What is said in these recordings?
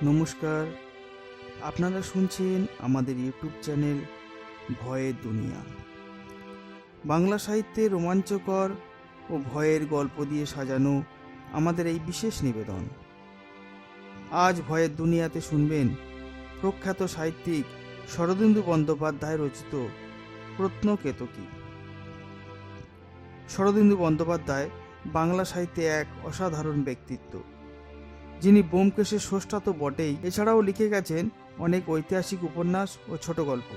নমস্কার, আপনারা শুনছেন আমাদের ইউটিউব চ্যানেল ভয়ের দুনিয়া। বাংলা সাহিত্যে রোমাঞ্চকর ও ভয়ের গল্প দিয়ে সাজানো আমাদের এই বিশেষ নিবেদন। আজ ভয়ের দুনিয়াতে শুনবেন প্রখ্যাত সাহিত্যিক শরদিন্দু বন্দ্যোপাধ্যায় রচিত প্রত্নকেতকী। শরদিন্দু বন্দ্যোপাধ্যায় বাংলা সাহিত্যে এক অসাধারণ ব্যক্তিত্ব, যিনি ব্যোমকেশের স্রষ্টা তো বটেই, এছাড়াও লিখে গেছেন অনেক ঐতিহাসিক উপন্যাস ও ছোট গল্প।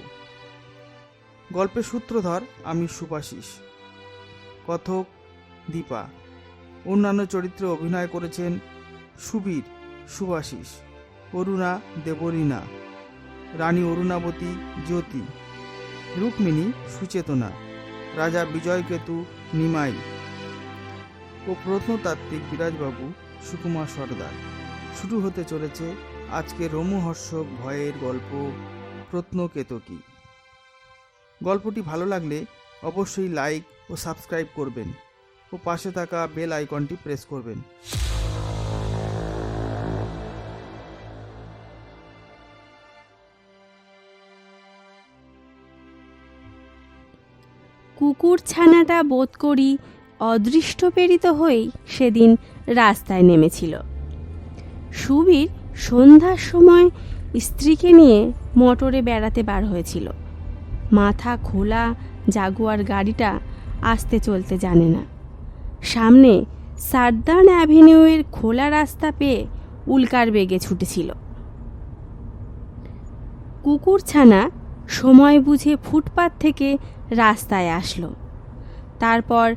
গল্পের সূত্রধর আমি সুভাষিস, কথক দীপা। অন্যান্য চরিত্রে অভিনয় করেছেন সুবীর, সুভাষিস, অরুণা, দেবলীনা, রানী অরুণাবতী, জ্যোতি, রুক্মিণী, সুচেতনা, রাজা বিজয়কেতু, নিমাই ও প্রত্নতাত্ত্বিক বিরাজবাবু সুকুমার সর্দার। শুরু হতে চলেছে আজকে রোমহর্ষক ভয়ের গল্প প্রত্নকেতকী। গল্পটি ভালো লাগলে অবশ্যই লাইক ও সাবস্ক্রাইব করবেন ও পাশে থাকা বেল আইকনটি প্রেস করবেন। কুকুর ছানাটা বোধ করি অদৃষ্ট প্রেরিত হয়েই সেদিন রাস্তায় নেমেছিল। সুবীর সন্ধ্যার সময় স্ত্রীকে নিয়ে মোটরে বেড়াতে বার হয়েছিল। মাথা খোলা জাগুয়ার গাড়িটা আস্তে চলতে জানে না। সামনে সার্দার্ন অ্যাভিনিউয়ের খোলা রাস্তা পেয়ে উল্কার বেগে ছুটেছিল। কুকুরছানা সময় বুঝে ফুটপাত থেকে রাস্তায় আসলো। তারপর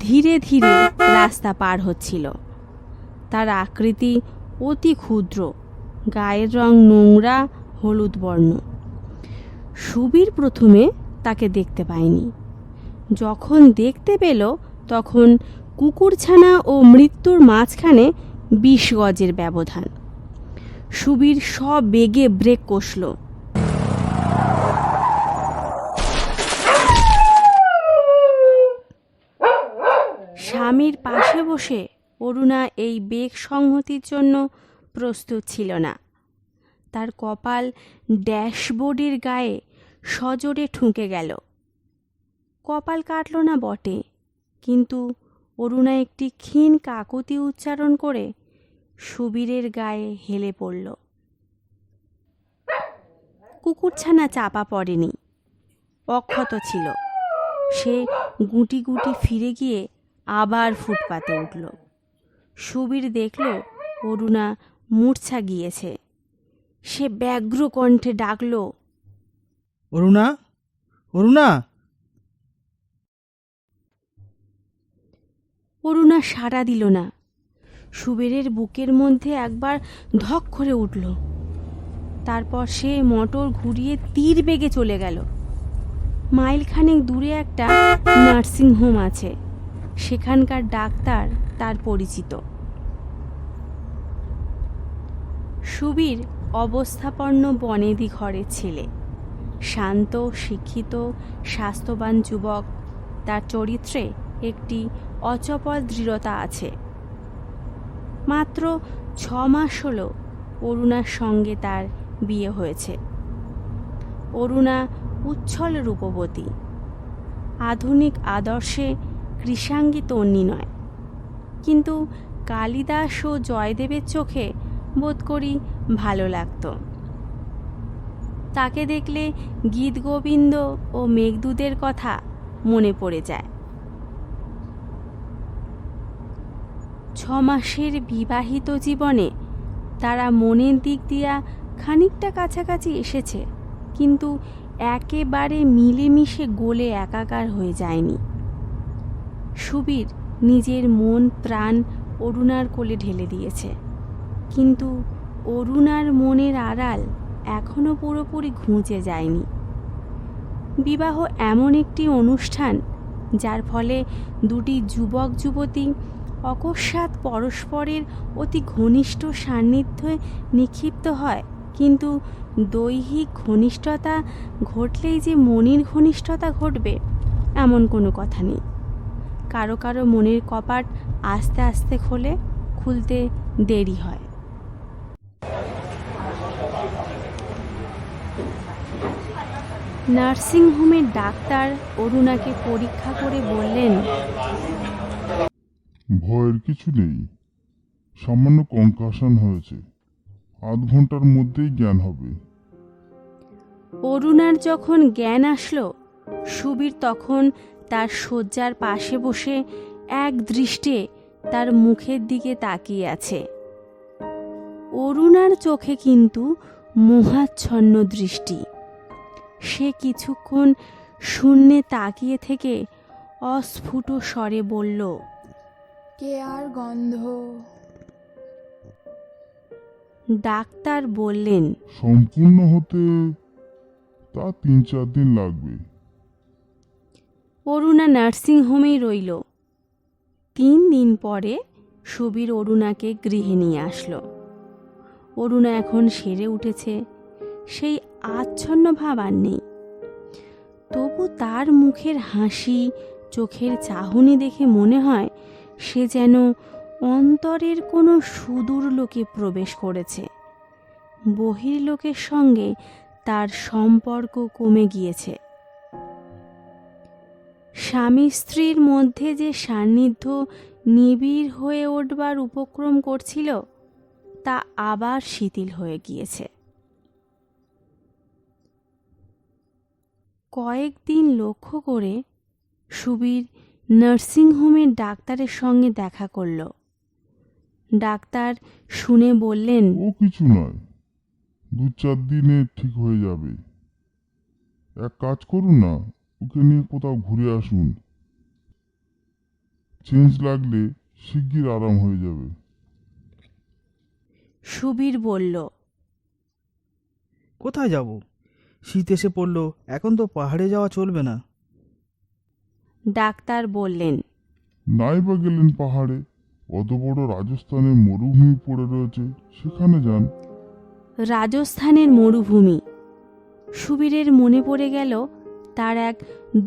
ধীরে ধীরে রাস্তা পার হচ্ছিল। তার আকৃতি অতি ক্ষুদ্র, গায়ের রং নোংরা হলুদ বর্ণ। সুবীর প্রথমে তাকে দেখতে পায়নি। যখন দেখতে পেল তখন কুকুরছানা ও মৃত্যুর মাঝখানে 20 গজের ব্যবধান। সুবীর সবেগে ব্রেক কষল। স্বামীর পাশে বসে অরুণা এই বেগ সংহতির জন্য প্রস্তুত ছিল না। তার কপাল ড্যাশবোর্ডের গায়ে সজোরে ঠুকে গেল। কপাল কাটল না বটে, কিন্তু অরুণা একটি ক্ষীণ কাকতি উচ্চারণ করে সুবীরের গায়ে হেলে পড়ল। কুকুরছানা চাপা পড়েনি, অক্ষত ছিল। সে গুটি গুটি ফিরে গিয়ে আবার ফুটপাতে উঠল। সুবীর দেখল অরুণা মূর্ছা গিয়েছে। সে ব্যগ্র কণ্ঠে ডাকল, অরুণা, অরুণা। অরুণা সাড়া দিল না। সুবীরের বুকের মধ্যে একবার ধক করে উঠল। তারপর সে মোটর ঘুরিয়ে তীর বেগে চলে গেল। মাইলখানেক দূরে একটা নার্সিংহোম আছে, সেখানকার ডাক্তার তার পরিচিত। সুবীর অবস্থাপন্ন বনেদি ঘরের ছেলে, শান্ত, শিক্ষিত, স্বাস্থ্যবান যুবক। তার চরিত্রে একটি অচপল দৃঢ়তা আছে। মাত্র 6 মাস হল অরুণার সঙ্গে তার বিয়ে হয়েছে। অরুণা উচ্ছল রূপবতী, আধুনিক আদর্শে কৃষাঙ্গী তন্নি নয়, কিন্তু কালিদাস ও জয়দেবের চোখে বোধ করি ভালো লাগত। তাকে দেখলে গীতগোবিন্দ ও মেঘদূতের কথা মনে পড়ে যায়। 6 মাসের বিবাহিত জীবনে তারা মনের দিক দিয়া খানিকটা কাছাকাছি এসেছে, কিন্তু একেবারে মিলেমিশে গলে একাকার হয়ে যায়নি। সুবীর নিজের মন প্রাণ অরুণার কোলে ঢেলে দিয়েছে, কিন্তু অরুণার মনের আড়াল এখনো পুরোপুরি ঘুঁচে যায়নি। বিবাহ এমন একটি অনুষ্ঠান যার ফলে দুটি যুবক যুবতী অকস্মাৎ পরস্পরের অতি ঘনিষ্ঠ সান্নিধ্যে নিক্ষিপ্ত হয়, কিন্তু দৈহিক ঘনিষ্ঠতা ঘটলেই যে মনের ঘনিষ্ঠতা ঘটবে এমন কোনো কথা নেই। কারো কারো মনের কপাট আস্তে আস্তে খোলে, খুলতে দেরি হয়। নার্সিংহোমের ডাক্তার অরুণাকে পরীক্ষা করে বললেন, ভয়ের কিছু নেই, সামান্য কনকাশন হয়েছে, আধ ঘন্টার মধ্যেই জ্ঞান হবে। অরুণার যখন জ্ঞান আসলো, সুবীর তখন তার শয্যার পাশে বসে এক দৃষ্টে তার মুখের দিকে তাকিয়ে আছে। অরুণার চোখে কিন্তু মোহাচ্ছন্ন দৃষ্টি। সে কিছুক্ষণ শূন্যে তাকিয়ে থেকে অস্ফুট স্বরে বলল, কেয়ার গন্ধ। ডাক্তার বললেন, সম্পূর্ণ হতে তা 3-4 দিন লাগবে। অরুণা নার্সিংহোমেই রইল। 3 দিন পরে সুবীর অরুণাকে গৃহে নিয়ে আসলো। অরুণা এখন সেরে উঠেছে, সেই আচ্ছন্ন ভাব আর নেই। তবু তার মুখের হাসি, চোখের চাহনি দেখে মনে হয় সে যেন অন্তরের কোনো সুদূর লোকে প্রবেশ করেছে। বহির্লোকের সঙ্গে তার সম্পর্ক কমে গিয়েছে। স্বামী স্ত্রীর মধ্যে যে সান্নিধ্য নিবিড় হয়ে উঠবার উপক্রম করছিল, তা আবার শিথিল হয়ে গিয়েছে। কয়েকদিন লক্ষ্য করে সুবীর নার্সিংহোমের ডাক্তারের সঙ্গে দেখা করল। ডাক্তার শুনে বললেন, ও কিছু নয়, 2-4 দিনে ঠিক হয়ে যাবে। এক কাজ করুন না, ওকে নিয়ে কোথাও ঘুরে আসুন, চেঞ্জ লাগলে শিগগির আরাম হয়ে যাবে। সুবীর বলল, কোথায় যাব? শীত এসে পড়লো, এখন তো পাহাড়ে যাওয়া চলবে না। ডাক্তার বললেন, নাই বা গেলেন পাহাড়ে, অত বড় রাজস্থানের মরুভূমি পড়ে রয়েছে, সেখানে যান। রাজস্থানের মরুভূমি। সুবীরের মনে পড়ে গেল তার এক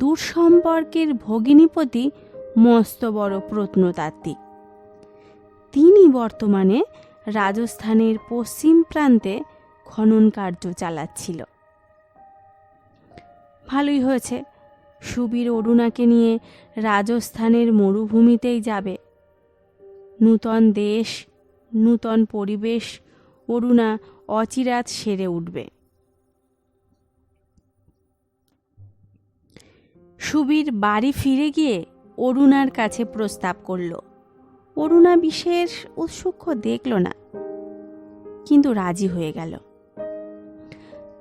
দূর সম্পর্কের ভগিনীপতি মস্ত বড় প্রত্নতাত্ত্বিক। তিনি বর্তমানে রাজস্থানের পশ্চিম প্রান্তে খনন কার্য চালাচ্ছিল। ভালোই হয়েছে, সুবীর অরুণাকে নিয়ে রাজস্থানের মরুভূমিতেই যাবে। নূতন দেশ, নূতন পরিবেশ, অরুণা অচিরাত সেরে উঠবে। সুবীর বাড়ি ফিরে গিয়ে অরুণার কাছে প্রস্তাব করল। অরুণা বিশেষ উৎসুক দেখল না, কিন্তু রাজি হয়ে গেল।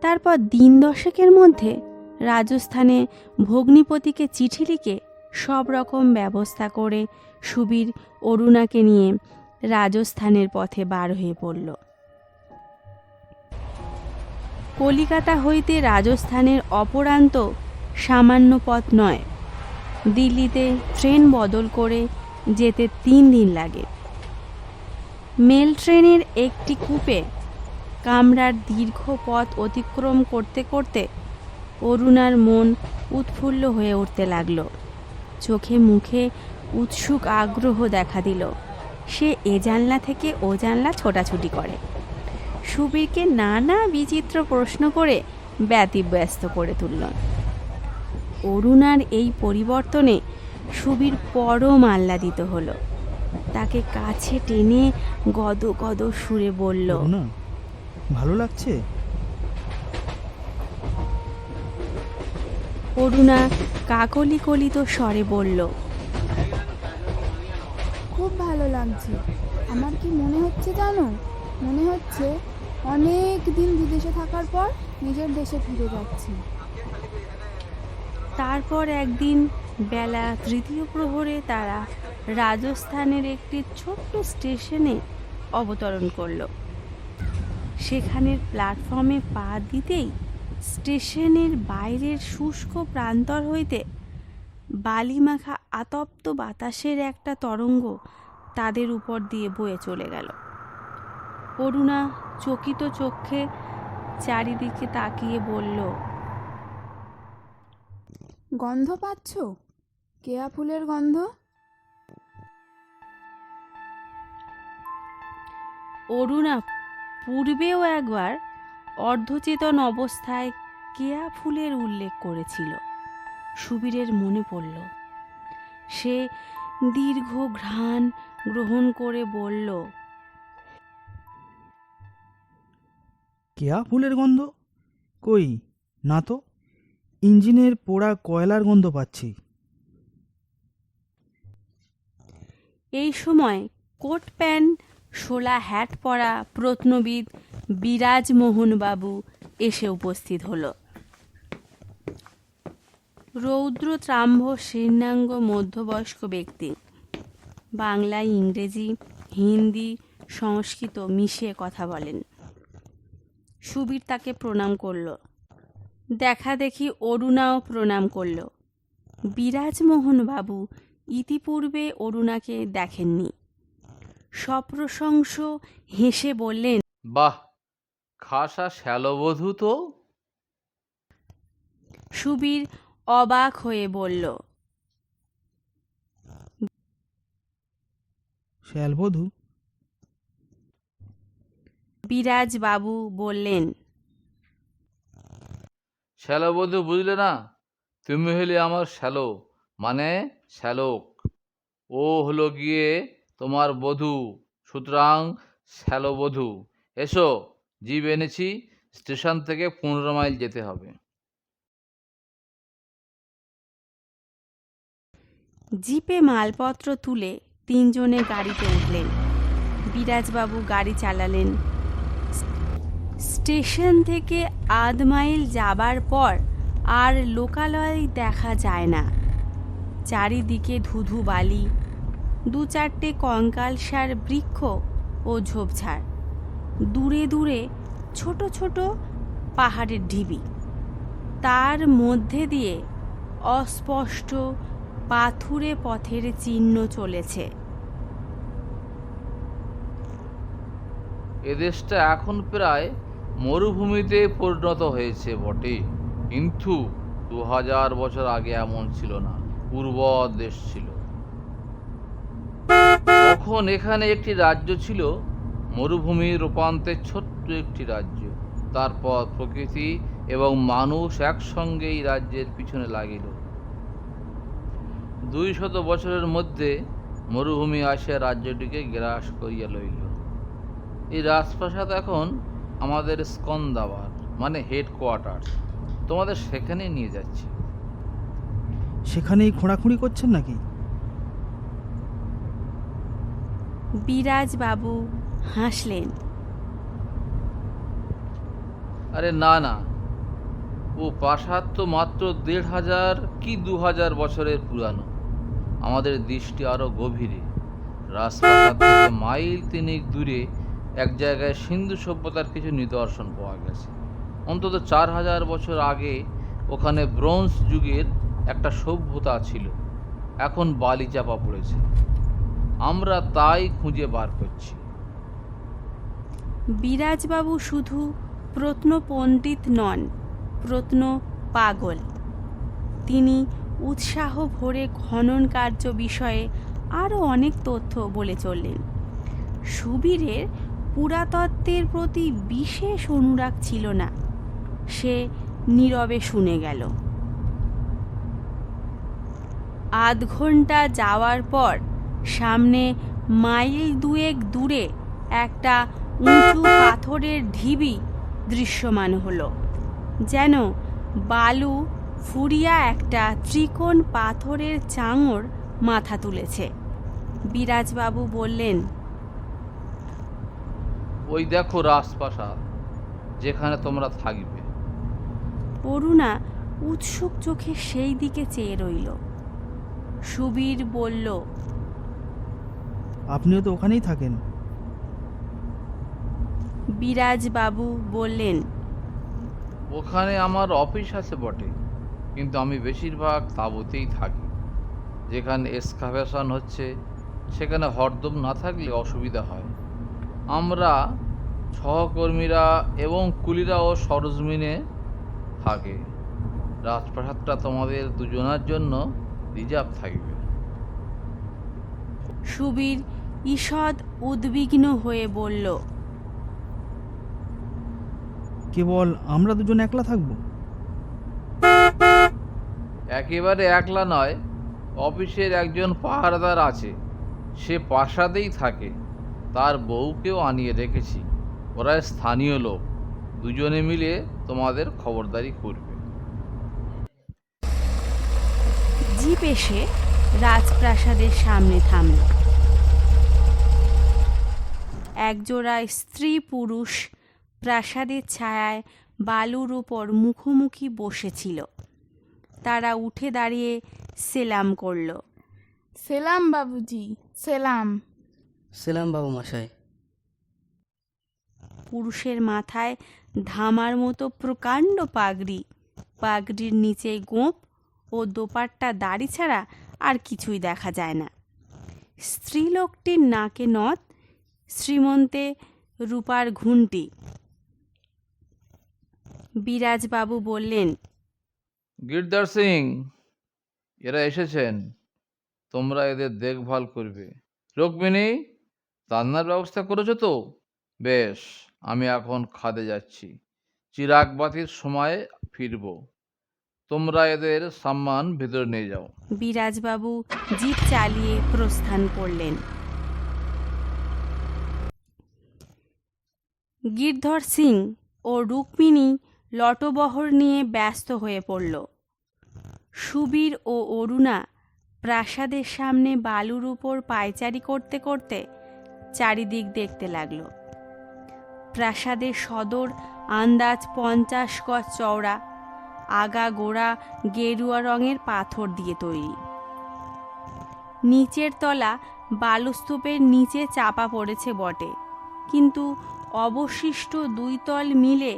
তারপর দিন 10 মধ্যে রাজস্থানে ভগ্নিপতিকে চিঠি লিখে সব রকম ব্যবস্থা করে সুবীর অরুণাকে নিয়ে রাজস্থানের পথে বার হয়ে পড়ল। কলিকাতা হইতে রাজস্থানের অপরান্ত সামান্য পথ নয়। দিল্লিতে ট্রেন বদল করে যেতে 3 দিন লাগে। মেল ট্রেনের একটি কূপে কামরার দীর্ঘ পথ অতিক্রম করতে করতে অরুণার মন উৎফুল্ল হয়ে উঠতে লাগলো। চোখে মুখে উৎসুক আগ্রহ দেখা দিল। সে এ জানলা থেকে ও জানলা ছোটাছুটি করে, সুবীরকে নানা বিচিত্র প্রশ্ন করে ব্যতিব্যস্ত করে তুলল। অরুণার এই পরিবর্তনে সুবীর পরম আহ্লাদিত হলো। তাকে কাছে টেনে গদ গদ সুরে বলল, না, ভালো লাগছে? অরুণা কাকলি কলিত স্বরে বলল, খুব ভালো লাগছে। আমার কি মনে হচ্ছে জানো? মনে হচ্ছে অনেক দিন বিদেশে থাকার পর নিজের দেশে ফিরে যাচ্ছি। তারপর একদিন বেলা 3য় প্রহরে তারা রাজস্থানের একটি ছোট্ট স্টেশনে অবতরণ করল। সেখানের প্ল্যাটফর্মে পা দিতেই স্টেশনের বাইরের শুষ্ক প্রান্তর হইতে বালিমাখা আতপ্ত বাতাসের একটা তরঙ্গ তাদের উপর দিয়ে বয়ে চলে গেল। অরুণা চকিত চক্ষে চারিদিকে তাকিয়ে বলল, গন্ধ পাচ্ছ? কেয়া ফুলের গন্ধ। অরুণা পূর্বেও একবার অর্ধচেতন অবস্থায় কেয়া ফুলের উল্লেখ করেছিল। সুবীরের মনে পড়ল। সে দীর্ঘ ঘ্রাণ গ্রহণ করে বলল, কেয়া ফুলের গন্ধ? কই না তো, ইঞ্জিনের পোড়া কয়লার গন্ধ পাচ্ছি। এই সময় কোট প্যান্ট শোলা হ্যাট পরা প্রত্নবিদ বিরাজমোহনবাবু এসে উপস্থিত হল। রৌদ্রত্রাম্ভ শীর্ণাঙ্গ মধ্যবয়স্ক ব্যক্তি। বাংলা, ইংরেজি, হিন্দি, সংস্কৃত মিশিয়ে কথা বলেন। সুবীর তাকে প্রণাম করল। দেখা দেখি অরুণাও প্রণাম করল। বিরাজমোহনবাবু ইতিপূর্বে অরুণাকে দেখেননি। সপ্রশংস হেসে বললেন, বাহ, খাসা শ্যালবধূ তো। সুবীর অবাক হয়ে বলল, শ্যালবধূ? বিরাজবাবু বললেন, শ্যালবধূ বুঝলে না? তুমি হলে আমার শ্যালো, মানে শ্যালক। ও হলো গিয়ে তোমার বধূ, সুতরাং শ্যালবধূ। এসো, জিপ এনেছি, স্টেশন থেকে 15 মাইল যেতে হবে। জিপে মালপত্র তুলে তিনজনে গাড়িতে উঠলেন। বিরাজবাবু গাড়ি চালালেন। স্টেশন থেকে আধ মাইল যাবার পর আর লোকালয় দেখা যায় না। চারিদিকে ধুধু বালি, 2-4টে কঙ্কালসার বৃক্ষ ও ঝোপঝাড়। দূরে দূরে ছোট ছোট পাহাড়ের ঢিবি। তার মধ্যে দিয়ে অস্পষ্ট পাথুরে পথের চিহ্ন চলেছে। এদেশটা এখন প্রায় মরুভূমিতে পরিণত হয়েছে বটে, কিন্তু 2000 বছর আগে এমন ছিল না, উর্বর দেশ ছিল। তখন এখানে একটি রাজ্য ছিল, মরুভূমির রূপান্তে ছোট্ট একটি রাজ্য। তারপর প্রকৃতি এবং মানুষ একসঙ্গে এই রাজ্যের পিছনে লাগিল। 200 বছরের মধ্যে মরুভূমি আসিয়া রাজ্যটিকে গ্রাস করিয়া লইল। এই রাজপ্রাসাদ এখন আমাদের স্কন্দাবার, মানে হেডকোয়ার্টার। তোমাদের সেখানে নিয়ে যাচ্ছি। সেখানেই খোঁড়াখুঁড়ি করছেন নাকি? বিরাজবাবু হাসলেন। আরে না না, ও প্রাসাদ তো মাত্র 1500 কি 2000 বছরের পুরানো। আমাদের দৃষ্টি আরো গভীরে। রাজপ্রাসাদ থেকে মাইল 3 দূরে এক জায়গায় সিন্ধু সভ্যতার কিছু নিদর্শন পাওয়া গেছে। অন্তত 4000 বছর আগে ওখানে ব্রোঞ্জ যুগের একটা সভ্যতা ছিল, এখন বালি চাপা পড়েছে। আমরা তাই খুঁজে বার করছি। বিরাজবাবু শুধু প্রত্নপণ্ডিত নন, প্রত্ন পাগল। তিনি উৎসাহ ভরে খনন কার্য বিষয়ে আরও অনেক তথ্য বলে চললেন। সুবীরের পুরাতত্ত্বের প্রতি বিশেষ অনুরাগ ছিল না। সে নীরবে শুনে গেল। আধ ঘন্টা যাওয়ার পর সামনে মাইল 2 দূরে একটা উঁচু পাথরের ঢিবি দৃশ্যমান হলো। যেন বালু ফুরিয়া একটা ত্রিকোণ পাথরের চাঙড় মাথা তুলেছে। বিরাজবাবু বললেন, ওই দেখো রাজপ্রাসাদ, যেখানে তোমরা থাকবে। অরুণা উৎসুক চোখে সেই দিকে চেয়ে রইল। সুবীর বলল, আপনিও তো ওখানেই থাকেন। বিরাজবাবু বললেন, ওখানে আমার অফিস আছে বটে, কিন্তু আমি বেশিরভাগ তাঁবুতেই থাকি। যেখানে এক্সকাভেশন হচ্ছে সেখানে হরদম না থাকলে অসুবিধা হয়। আমরা সহকর্মীরা এবং কুলিরাও সরজমিনে থাকে। রাজপ্রাসাদটা তোমাদের দুজনের জন্য রিজার্ভ থাকবে। সুবীর ঈষৎ উদ্বিগ্ন হয়ে বলল, কেবল আমরা দুজন একলা থাকবো? একেবারে একলা নয়, অফিসের একজন পাহারাদার আছে, সে প্রাসাদেই থাকে। তার বউকেও আনিয়ে রেখেছি, ওরা স্থানীয় লোক, দুজনে মিলে তোমাদের খবরদারি করবে। জিপ এসে রাজপ্রাসাদের সামনে থামল। একজোড়া স্ত্রী পুরুষ প্রাসাদের ছায়ায় বালুর উপর মুখোমুখি বসেছিল। তারা উঠে দাঁড়িয়ে সেলাম করল। সেলাম বাবুজি, সেলাম। সেলাম বাবু মশাই। পুরুষের মাথায় ধামার মতো প্রকাণ্ড পাগড়ি, পাগড়ির নিচে গোঁপ ও দোপাট্টা দাড়ি ছাড়া আর কিছুই দেখা যায় না। স্ত্রীলোকটির নাকে নথ, শ্রীমন্তে রূপার ঘুঁটি। বিরাজবাবু বললেন, গিরধর সিং, এরা এসেছেন, তোমরা এদের দেখভাল করবে। রুক্মিণী, রান্নার ব্যবস্থা করেছো তো? বেশ, আমি এখন খাদে যাচ্ছি, চিরাগ বাতির সময় ফিরব। তোমরা এদের সম্মান ভেতরে নিয়ে যাও। বিরাজবাবু জিপ চালিয়ে প্রস্থান করলেন। গিরধর সিং ও রুক্মিণী লটবহর নিয়ে ব্যস্ত হয়ে পড়ল। সুবীর ও অরুণা প্রাসাদের সামনে বালুর উপর পায়চারি করতে করতে চারিদিক দেখতে লাগল। প্রাসাদের সদর আন্দাজ 50 গজ চওড়া, আগা গোড়া গেরুয়া রঙের পাথর দিয়ে তৈরি। নিচের তলা বালুস্তূপের নিচে চাপা পড়েছে বটে, কিন্তু অবশিষ্ট 2 তল মিলে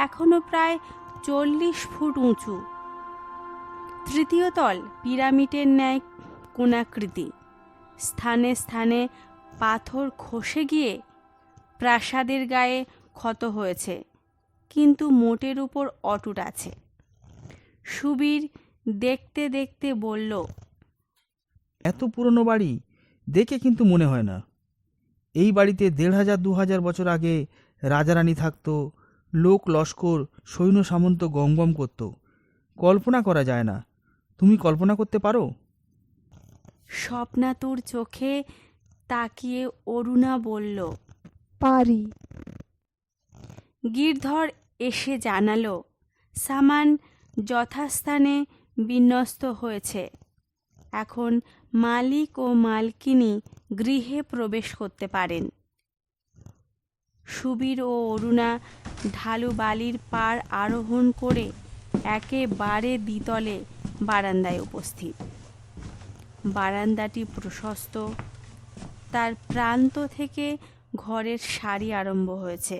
এখনো প্রায় 40 ফুট উঁচু। তৃতীয় তল পিরামিডের ন্যায় কোণাকৃতি। স্থানে স্থানে পাথর খসে গিয়ে প্রাসাদের গায়ে ক্ষত হয়েছে, কিন্তু মোটের উপর অটুট আছে। সুবীর দেখতে দেখতে বলল, এত পুরনো বাড়ি দেখে কিন্তু মনে হয় না। এই বাড়িতে 1500-2000 বছর আগে রাজারানী থাকতো, লোক লস্কর সৈন্য সামন্ত গমগম করত। কল্পনা করা যায় না। তুমি কল্পনা করতে পারো? স্বপ্নাতুর চোখে তাকিয়ে অরুণা বলল, পারি। গিরধর এসে জানালো, সামান যথাস্থানে বিন্যস্ত হয়েছে। এখন মালিক ও মালকিনী গৃহে প্রবেশ করতে পারেন। সুবীর ও অরুণা ঢালু বালির পাড় আরোহণ করে একেবারে দ্বিতলে বারান্দায় উপস্থিত। বারান্দাটি প্রশস্ত, তার প্রান্ত থেকে ঘরের সারি আরম্ভ হয়েছে।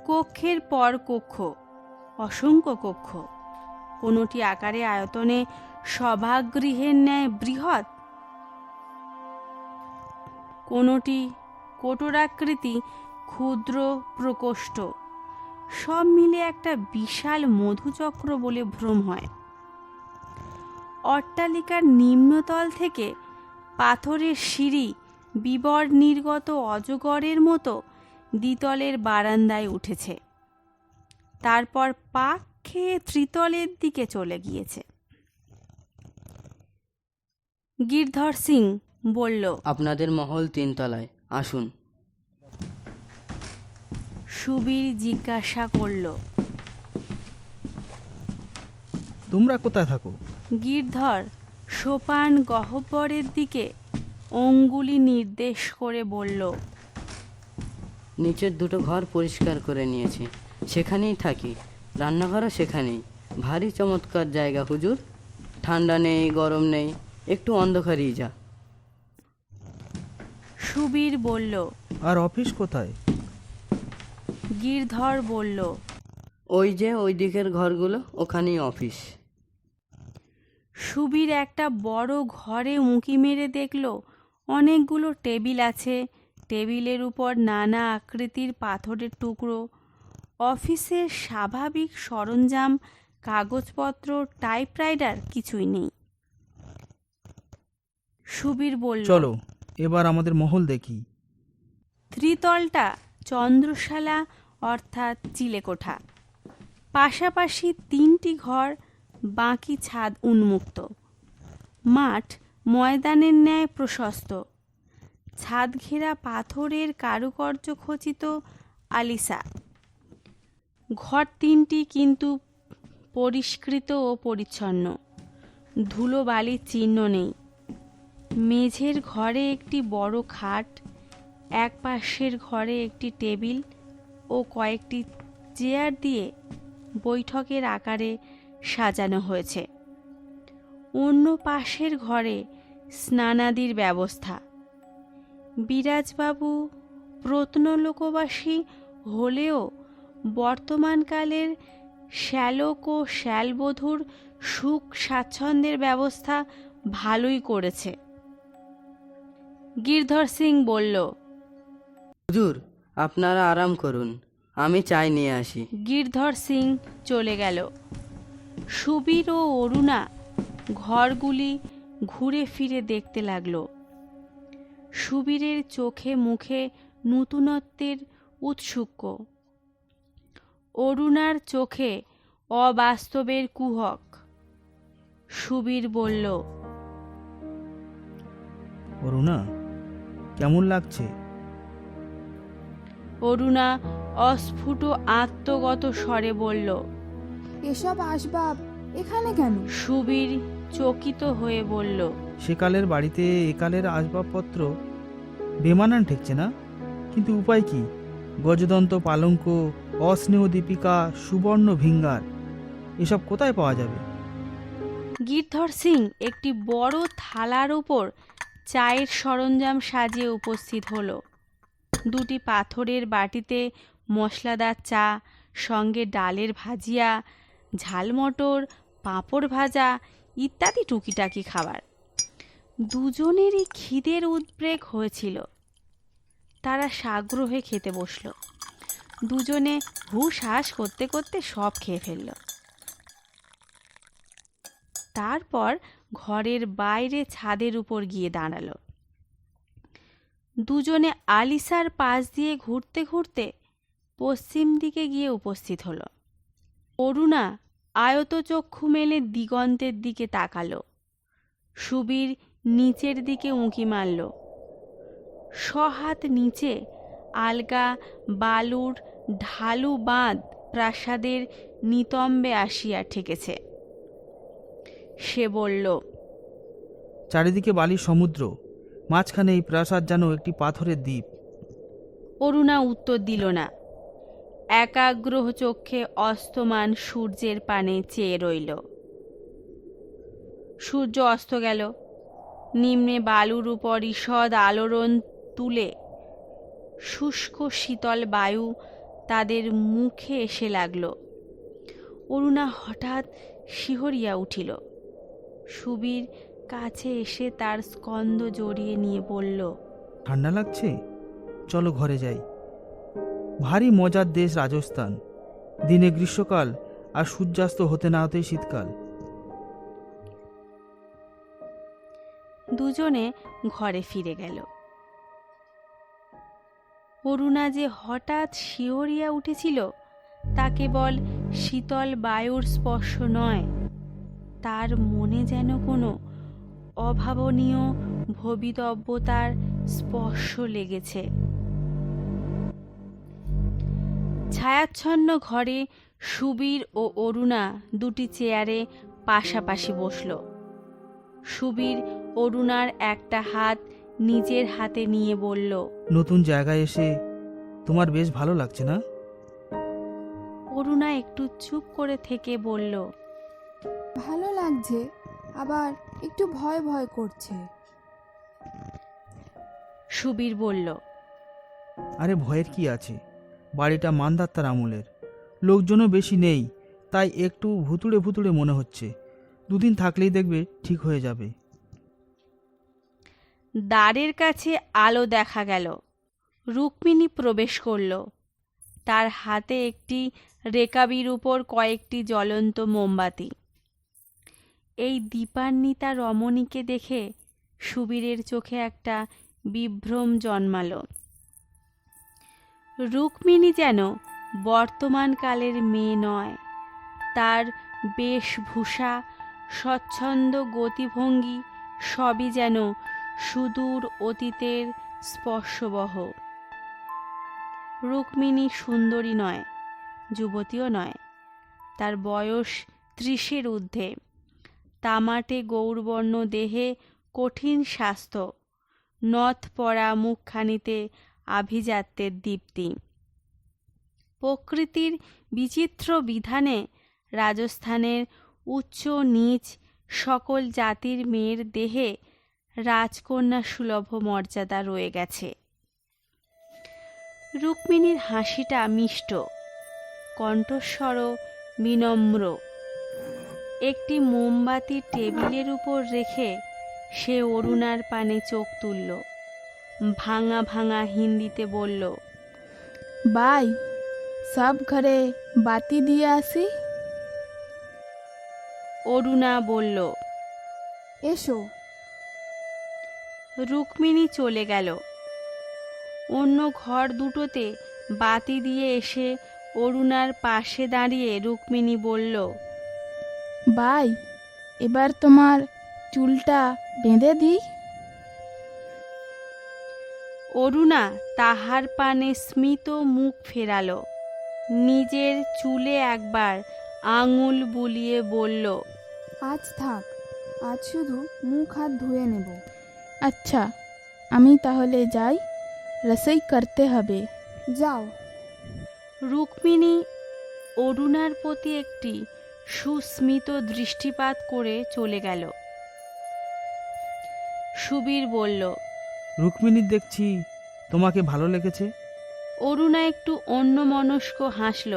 কক্ষের পর কক্ষ, অসংখ্য কক্ষ, কোনোটি আকারে আয়তনে সভাগৃহের ন্যায় বৃহৎ, কোনোটি কোটরাকৃতি ক্ষুদ্র প্রকোষ্ঠ। সব মিলে একটা বিশাল মধুচক্র বলে ভ্রম হয়। অট্টালিকার নিম্নতল থেকে পাথরের সিঁড়ি বিবর নির্গত অজগরের মতো দ্বিতলের বারান্দায় উঠেছে, তারপর পাক খেয়ে ত্রিতলের দিকে চলে গিয়েছে। গিরধর সিং বলল, আপনাদের মহল 3 তলায়, আসুন। সুবীর জিজ্ঞাসা করল, তোমরা কোথায় থাকো? গিরধর সোপান গহ্বরের দিকে অঙ্গুলি নির্দেশ করে বলল, নিচের 2টো ঘর পরিষ্কার করে নিয়েছি, সেখানেই থাকি। রান্নাঘরও সেখানেই। ভারী চমৎকার জায়গা হুজুর। ঠান্ডা নেই, গরম নেই, একটু অন্ধকারই যা। সুবীর বলল, আর অফিস কোথায়? গিরধর বলল, ওই যে ওই দিকের ঘরগুলো, ওখানেই অফিস। সুবীর একটা বড় ঘরে উঁকি মেরে দেখল অনেকগুলো টেবিল আছে, টেবিলের উপর নানা আকৃতির পাথরের টুকরো। অফিসের স্বাভাবিক সরঞ্জাম, কাগজপত্র, টাইপরাইটার কিছুই নেই। সুবীর বলল, চলো এবার আমাদের মহল দেখি। ত্রিতলটা চন্দ্রশালা অর্থাৎ চিলেকোঠা। পাশাপাশি 3টি ঘর, বাকি ছাদ উন্মুক্ত। মাঠ ময়দানের ন্যায় প্রশস্ত, ছাদ ঘেরা পাথরের কারুকার্য খচিত আলিসা। ঘর 3টি কিন্তু পরিষ্কৃত ও পরিচ্ছন্ন, ধুলো বালির চিহ্ন নেই। মেঝের ঘরে একটি বড় খাট, এক পাশের ঘরে একটি টেবিল ও কয়েকটি চেয়ার দিয়ে বৈঠকের আকারে সাজানো হয়েছে। অন্য পাশের ঘরে স্নানাদির ব্যবস্থা। বিরাজবাবু প্রত্নলোকবাসী হলেও বর্তমানকালের শ্যালক ও শ্যালবধূর সুখ স্বাচ্ছন্দ্যের ব্যবস্থা ভালোই করেছে। গিরধর সিং বলল, হুজুর আপনারা আরাম করুন, আমি চাই নিয়ে আসি। গিরধর সিং চলে গেল। সুবীর ও অরুণা ঘরগুলি ঘুরে ফিরে দেখতে লাগলো। সুবীরের চোখে মুখে নূতনত্বের উৎসুক্য, অরুণার চোখে অবাস্তবের কুহক। সুবীর বলল, অরুণা, কেমন লাগছে? অরুণা অস্ফুট আত্মগত স্বরে বলল। এসব আসবাব এখানে কেন? সুবীর চকিত হয়ে বলল, সেকালের বাড়িতে একালের আসবাবপত্র বেমানান ঠেকছে না, কিন্তু উপায় কি? গজদন্ত পালঙ্ক, অস্নেহ দীপিকা, সুবর্ণ ভিঙ্গার, এসব কোথায় পাওয়া যাবে? গিরধর সিং একটি বড় থালার উপর চায়ের সরঞ্জাম সাজিয়ে উপস্থিত হলো। 2টি পাথরের বাটিতে মশলাদার চা, সঙ্গে ডালের ভাজিয়া, ঝালমটর, পাঁপড় ভাজা ইত্যাদি টুকিটাকি খাবার। দুজনেরই খিদের উদ্রেক হয়েছিল। তারা সাগ্রহে খেতে বসল। দুজনে হুশ হাস করতে করতে সব খেয়ে ফেলল। তারপর ঘরের বাইরে ছাদের উপর গিয়ে দাঁড়ালো। দুজনে আলিসার পাশ দিয়ে ঘুরতে ঘুরতে পশ্চিম দিকে গিয়ে উপস্থিত হলো। অরুণা আয়তচক্ষু মেলে দিগন্তের দিকে তাকালো। সুবীর নিচের দিকে উঁকি মারল। সহাত নিচে আলগা বালুর ঢালু বাঁধ প্রাসাদের নিতম্বে আসিয়া ঠেকেছে। সে বলল, চারিদিকে বালির সমুদ্র, মাঝখানে এই প্রাসাদ যেন একটি পাথরের দ্বীপ। অরুণা উত্তর দিল না। একাগ্র চক্ষে অস্তমান সূর্যের পানে চেয়ে রইল। সূর্য অস্ত গেল। নিম্নে বালুর উপর ঈষৎ আলোড়ন তুলে শুষ্ক শীতল বায়ু তাদের মুখে এসে লাগল। অরুণা হঠাৎ শিহরিয়া উঠিল। সুবীর কাছে এসে তার স্কন্ধ জড়িয়ে নিয়ে বলল, ঠান্ডা লাগছে? চলো ঘরে যাই। ভারী মজার দেশ রাজস্থান। দিনে গ্রীষ্মকাল আর সূর্যাস্ত হতে না হতেই শীতকাল। দুজনে ঘরে ফিরে গেল। অরুণা যে হঠাৎ শিহরিয়া উঠেছিল তা কেবল শীতল বায়ুর স্পর্শ নয়, তার মনে যেন কোনো অভাবনীয় ভবিতব্যতার স্পর্শ লেগেছে। ছায়াচ্ছন্ন ঘরে সুবীর ও অরুণা 2টি চেয়ারে পাশাপাশি বসল। সুবীর অরুণার একটা হাত নিজের হাতে নিয়ে বলল, নতুন জায়গায় এসে তোমার বেশ ভালো লাগছে না? অরুণা একটু চুপ করে থেকে বলল, ভালো লাগছে, আবার একটু ভয় ভয় করছে। সুবীর বলল, আরে ভয়ের কি আছে? বাড়িটা মান্দাত্তার আমলের, লোকজনও বেশি নেই, তাই একটু ভুতুড়ে ভুতুড়ে মনে হচ্ছে। 2 দিন থাকলেই দেখবে ঠিক হয়ে যাবে। দ্বারের কাছে আলো দেখা গেল। রুক্মিণী প্রবেশ করল। তার হাতে একটি রেকাবির উপর কয়েকটি জ্বলন্ত মোমবাতি। এই দীপান্বিতা রমণীকে দেখে সুবীরের চোখে একটা বিভ্রম জন্মাল। রুক্মিণী যেন বর্তমানকালের মেয়ে নয়, তার বেশভূষা, স্বচ্ছন্দ গতিভঙ্গি সবই যেন সুদূর অতীতের স্পর্শবহ। রুক্মিণী সুন্দরী নয়, যুবতীও নয়, তার বয়স 30-এর ঊর্ধ্বে। তামাটে গৌরবর্ণ দেহে কঠিন স্বাস্থ্য, নথ পরা মুখখানিতে আভিজাত্যের দীপ্তি। প্রকৃতির বিচিত্র বিধানে রাজস্থানের উচ্চ নীচ সকল জাতির মেয়ের দেহে রাজকন্যা সুলভ মর্যাদা রয়ে গেছে। রুক্মিণীর হাসিটা মিষ্ট, কণ্ঠস্বরও বিনম্র। একটি মোমবাতি টেবিলের উপর রেখে সে অরুণার পানে চোখ তুলল, ভাঙা ভাঙা হিন্দিতে বলল, ভাই, সব ঘরে বাতি দিয়ে আসি। অরুণা বলল, এসো। রুক্মিণী চলে গেল। অন্য ঘর দুটোতে বাতি দিয়ে এসে অরুণার পাশে দাঁড়িয়ে রুক্মিণী বলল, ভাই, এবার তোমার চুলটা বেঁধে দিই। অরুণা তাহার পানে স্মিত মুখ ফেরাল, নিজের চুলে একবার আঙুল বুলিয়ে বলল, আজ থাক, আজ শুধু মুখ হাত ধুয়ে নেব। আচ্ছা, আমি তাহলে যাই, রসই করতে হবে। যাও। রুক্মিণী অরুণার প্রতি একটি সুস্মিত দৃষ্টিপাত করে চলে গেল। সুবীর বলল, রুক্মিণীর দেখছি তোমাকে ভালো লেগেছে। অরুণা একটু অন্যমনস্ক হাসল।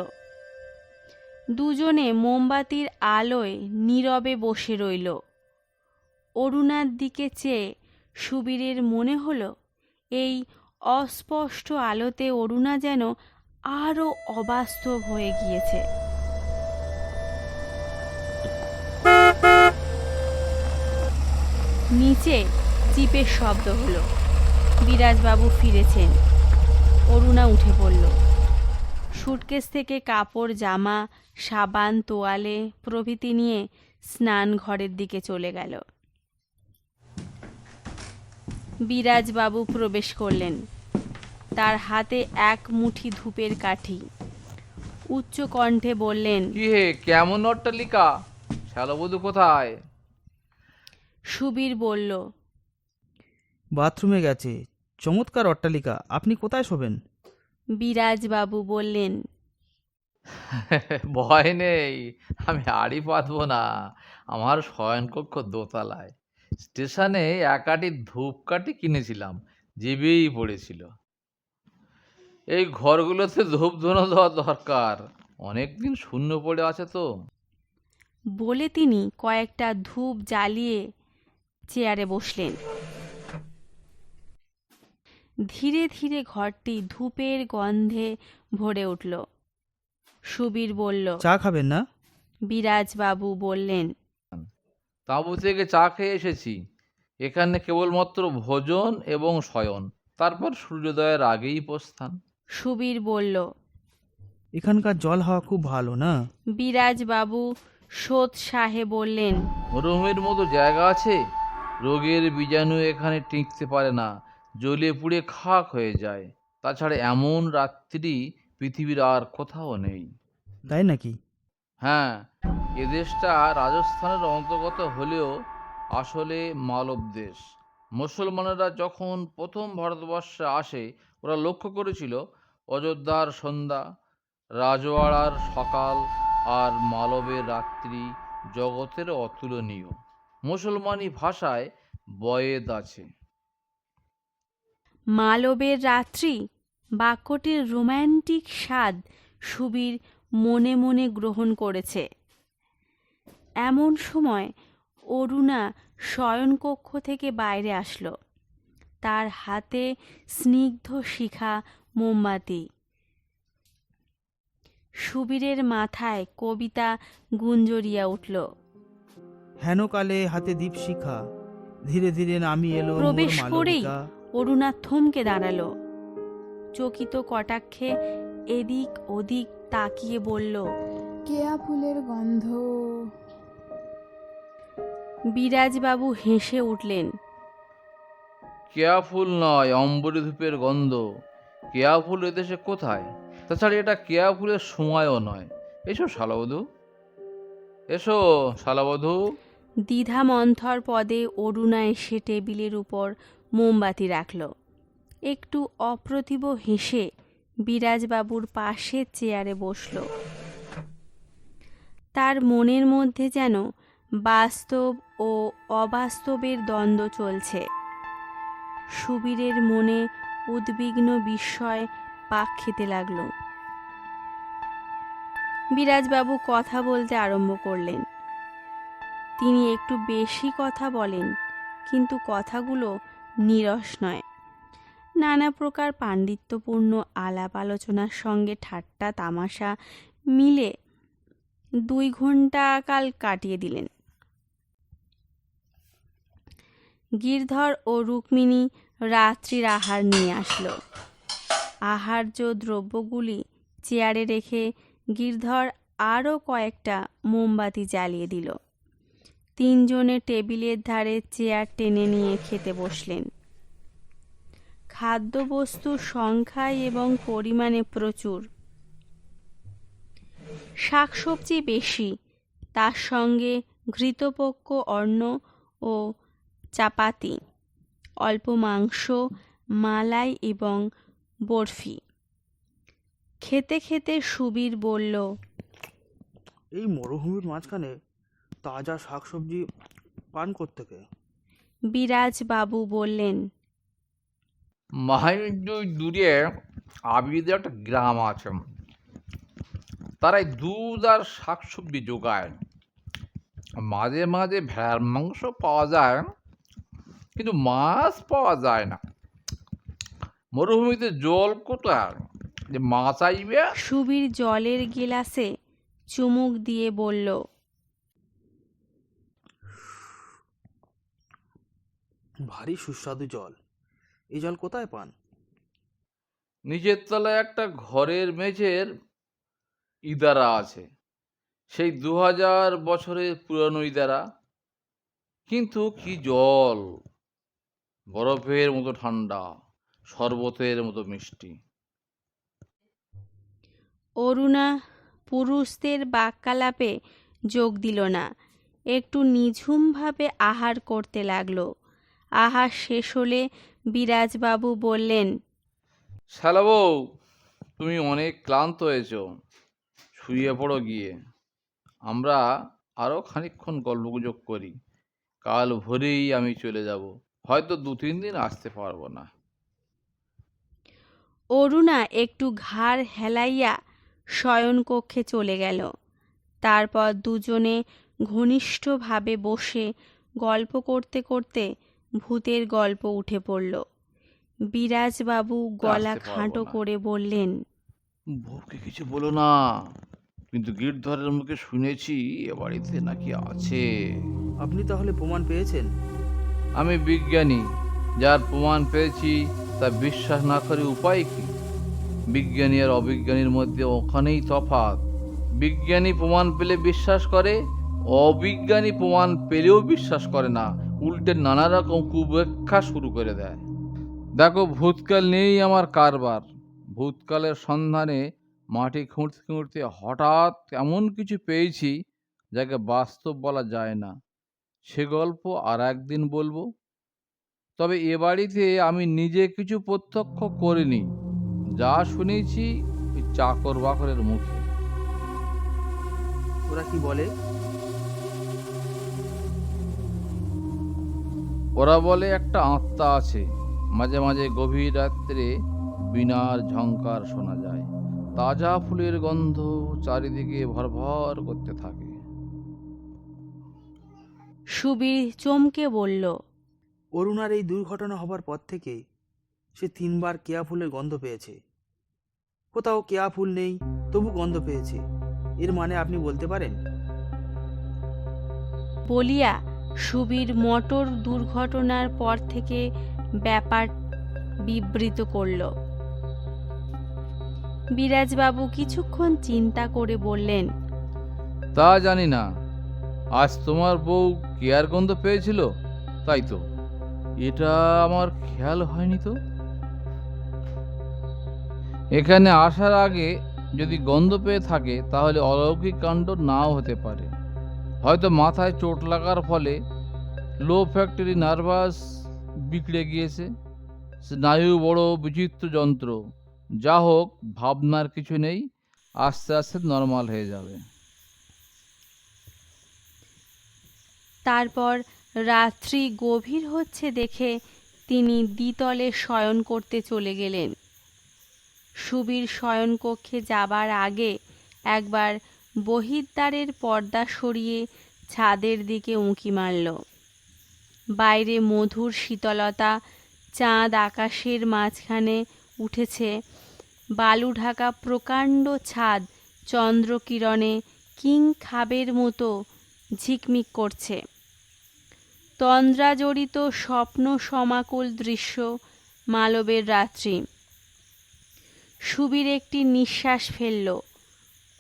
দুজনে মোমবাতির আলোয় নীরবে বসে রইল। অরুণার দিকে চেয়ে সুবীরের মনে হলো এই অস্পষ্ট আলোতে অরুণা যেন আরো অবাস্তব হয়ে গিয়েছে। নিচে জিপের শব্দ হলো। বিরাজবাবু ফিরেছেন। অরুণা উঠে পড়ল। সুটকেস থেকে কাপড়, জামা, সাবান, তোয়ালে প্রভৃতি নিয়ে স্নান ঘরের দিকে চলে গেল। বিরাজবাবু প্রবেশ করলেন। তার হাতে এক মুঠি ধূপের কাঠি। উচ্চ কণ্ঠে বললেন, কি হে, কেমন অট্টালিকা? শ্যালবধূ কোথায়? সুবীর বলল, বাথরুমে গেছে। চমৎকার অট্টালিকা, আপনি কোথায় শোবেন? বিরাজবাবু বললেন, ভয় নেই, আমি আড়ি পাতবো না। আমার শয়নকক্ষ দোতলায়। স্টেশনে একাটি ধূপকাঠি কিনেছিলাম, জিবেই পড়েছিল। এই ঘরগুলোতে ধূপ ধুনো দেওয়া দরকার, অনেকদিন শূন্য পড়ে আছে তো। বলে তিনি কয়েকটা ধূপ জ্বালিয়ে চেয়ারে বসলেন। ধীরে ধীরে ঘরটি ধূপের গন্ধে ভরে উঠল। সুবীর বলল, চা খাবেন না? বিরাজবাবু বললেন, তাঁবু থেকে চা খেয়ে এসেছি। এখানে কেবলমাত্র ভোজন এবং শয়ন, তারপর সূর্যোদয়ের আগেই প্রস্থান। সুবীর বলল, এখানকার জল হাওয়া খুব ভালো না? বিরাজবাবু সোৎসাহে বললেন, মরুভূমির মতো জায়গা আছে, রোগের বীজাণু এখানে টিকতে পারে না, জ্বলে পুড়ে খাক হয়ে যায়। তাছাড়া এমন রাত্রি পৃথিবীর আর কোথাও নেই। তাই নাকি? হ্যাঁ, এ দেশটা রাজস্থানের অন্তর্গত হলেও আসলে মালব দেশ। মুসলমানেরা যখন প্রথম ভারতবর্ষে আসে, ওরা লক্ষ্য করেছিল অযোধ্যার সন্ধ্যা, রাজওয়াড়ার সকাল আর মালবের রাত্রি জগতের অতুলনীয়। মুসলমানি ভাষায় বয়েদ আছে। মালবের রাত্রি বাক্যটির রোম্যান্টিক স্বাদ সুবীর মনে মনে গ্রহণ করেছে। এমন সময় অরুণা শয়নকক্ষ থেকে বাইরে আসলো। তার হাতে স্নিগ্ধ শিখা মোমবাতি। সুবীরের মাথায় কবিতা গুঞ্জরিয়া উঠল। হেনকালে হাতে দীপশিখা, ধীরে ধীরে নামি এলো মোর প্রবেশ করেই মালবিকা। অরুণা থমকে দাঁড়ালো। চকিত কটাক্ষে এদিক ওদিক তাকিয়ে বলল, কেয়া ফুলের গন্ধ। বিরাজবাবু হেসে উঠলেন। কেয়া ফুল নয়, অম্বরী ধূপের গন্ধ। কেয়া ফুল এদেশে কোথায়? তাছাড়া এটা কেয়া ফুলের সময়ও নয়। এসো শালাবধূ, এসো শালাবধূ। দ্বিধামন্থর পদে অরুণা এসে টেবিলের উপর মোমবাতি রাখল। একটু অপ্রতিভ হেসে বিরাজবাবুর পাশের চেয়ারে বসল। তার মনের মধ্যে যেন বাস্তব ও অবাস্তবের দ্বন্দ্ব চলছে। সুবীরের মনে উদ্বিগ্ন বিস্ময় পাক খেতে লাগল। বিরাজবাবু কথা বলতে আরম্ভ করলেন। তিনি একটু বেশি কথা বলেন, কিন্তু কথাগুলো নীরস নয়। নানা প্রকার পাণ্ডিত্যপূর্ণ আলাপ আলোচনার সঙ্গে ঠাট্টা তামাশা মিলে 2 ঘন্টা কাল কাটিয়ে দিলেন। গিরধর ও রুক্মিণী রাত্রির আহার নিয়ে আসলো। আহার্য দ্রব্যগুলি চেয়ারে রেখে গিরধর আরও কয়েকটা মোমবাতি জ্বালিয়ে দিল। 3 জনে টেবিলের ধারে চেয়ার টেনে নিয়ে খেতে বসলেন। খাদ্যবস্তুর সংখ্যায় এবং পরিমাণে প্রচুর। শাকসবজি বেশি, তার সঙ্গে ঘৃতপক্ষ অন্ন ও চাপাতি, অল্প মাংস, মালাই এবং বরফি। খেতে খেতে সুবীর বলল, এই মরুভূমির মাঝখানে তাজা শাকসবজি পান কোত্থেকে? বিরাজবাবু বললেন, মাইল 2 দূরে আবিদের একটা গ্রাম আছে, তারাই দুধ আর শাকসবজি যোগায়। মাঝে মাঝে ভেড়ার মাংস পাওয়া যায়, কিন্তু মাছ পাওয়া যায় না। মরুভূমিতে জল কোথায় যে মাছ আইবে? সুবীর জলের গিলাসে চুমুক দিয়ে বলল, ভারী সুস্বাদু জল। এই জল কোথায় পান? নিচের তলায় একটা ঘরের মেঝের ইদারা আছে, সেই 2000 বছরের পুরানো ইদারা। কিন্তু কি জল! বরফের মতো ঠান্ডা, শরবতের মতো মিষ্টি। অরুণা পুরুষদের বাক্যালাপে যোগ দিল না, একটু নিঝুমভাবে আহার করতে লাগলো। আহার শেষ হলে বিরাজবাবু বললেন, শালাবউ, তুমি অনেক ক্লান্ত হয়েছ, শুয়ে পড়ো গিয়ে। আমরা আরও খানিকক্ষণ গল্পগুজব করি। কাল ভোরেই আমি চলে যাব, হয়তো 2-3 দিন আসতে পারবো না। অরুণা একটু ঘাড় হেলাইয়া শয়নকক্ষে চলে গেল। তারপর দুজনে ঘনিষ্ঠভাবে বসে গল্প করতে করতে ভূতের গল্প উঠে পড়ল। বিরাজবাবু গলা আসতে পারবো খাঁটো না। করে বললেন, বউকে কিছু বলো না, কিন্তু গিরধরের মুখে শুনেছি এ বাড়িতে নাকি আছে। আপনি তাহলে প্রমাণ পেয়েছেন? আমি বিজ্ঞানী, যার প্রমাণ পেয়েছি তা বিশ্বাস না করে উপায় কি? বিজ্ঞানী আর অবিজ্ঞানীর মধ্যে ওখানেই তফাৎ। বিজ্ঞানী প্রমাণ পেলে বিশ্বাস করে, অবিজ্ঞানী প্রমাণ পেলেও বিশ্বাস করে না, উল্টে নানা রকম কুব্যাখ্যা শুরু করে দেয়। দেখো, ভূতকাল নিয়েই আমার কারবার। ভূতকালের সন্ধানে মাটি খুঁড়তে খুঁড়তে হঠাৎ এমন কিছু পেয়েছি যাকে বাস্তব বলা যায় না। সে গল্প আর একদিন বলবো। তবে এ বাড়িতে আমি নিজে কিছু প্রত্যক্ষ করিনি, যা শুনেছি ওই চাকর বাকরের মুখে। ওরা কি বলে? ওরা বলে একটা আত্মা আছে, মাঝে মাঝে গভীর রাত্রে বীণার ঝংকার শোনা যায়, তাজা ফুলের গন্ধ চারিদিকে ভরভর করতে থাকে। সুবীর চমকে বলল, অরুণার এই দুর্ঘটনা হবার পর থেকে সে 3 বার কেয়া ফুলের গন্ধ পেয়েছে। কোথাও কেয়া ফুল নেই, তবু গন্ধ পেয়েছে। এর মানে আপনি বলতে পারেন? বলিয়া সুবীর মোটর দুর্ঘটনার পর থেকে ব্যাপার বিবৃত করল। বিরাজবাবু কিছুক্ষণ চিন্তা করে বললেন, তা জানি না, আজ তোমার বউ কেয়ার গন্ধ পেয়েছিল, তাই তো। এটা আমার খেয়াল হয়নি তো। এখানে আসার আগে যদি গন্ধ পেয়ে থাকে তাহলে অলৌকিক কাণ্ড নাও হতে পারে। হয়তো মাথায় চোট লাগার ফলে লো ফ্যাক্টরি নার্ভাস বিগড়ে গিয়েছে। স্নায়ু বড় বিচিত্র যন্ত্র। যা হোক, ভাবনার কিছু নেই, আস্তে আস্তে নর্মাল হয়ে যাবে। তারপর রাত্রি গভীর হচ্ছে দেখে তিনি দ্বিতলে শয়ন করতে চলে গেলেন। সুবীর শয়নকক্ষে যাবার আগে একবার বহির্দ্বারের পর্দা সরিয়ে ছাদের দিকে উঁকি মারল। বাইরে মধুর শীতলতা, চাঁদ আকাশের মাঝখানে উঠেছে, বালু ঢাকা প্রকাণ্ড ছাদ চন্দ্রকিরণে কিং খাবের মতো ঝিকমিক করছে। তন্দ্রাজড়িত স্বপ্ন সমাকুল দৃশ্য মালবের রাত্রি। সুবীর একটি নিঃশ্বাস ফেলল।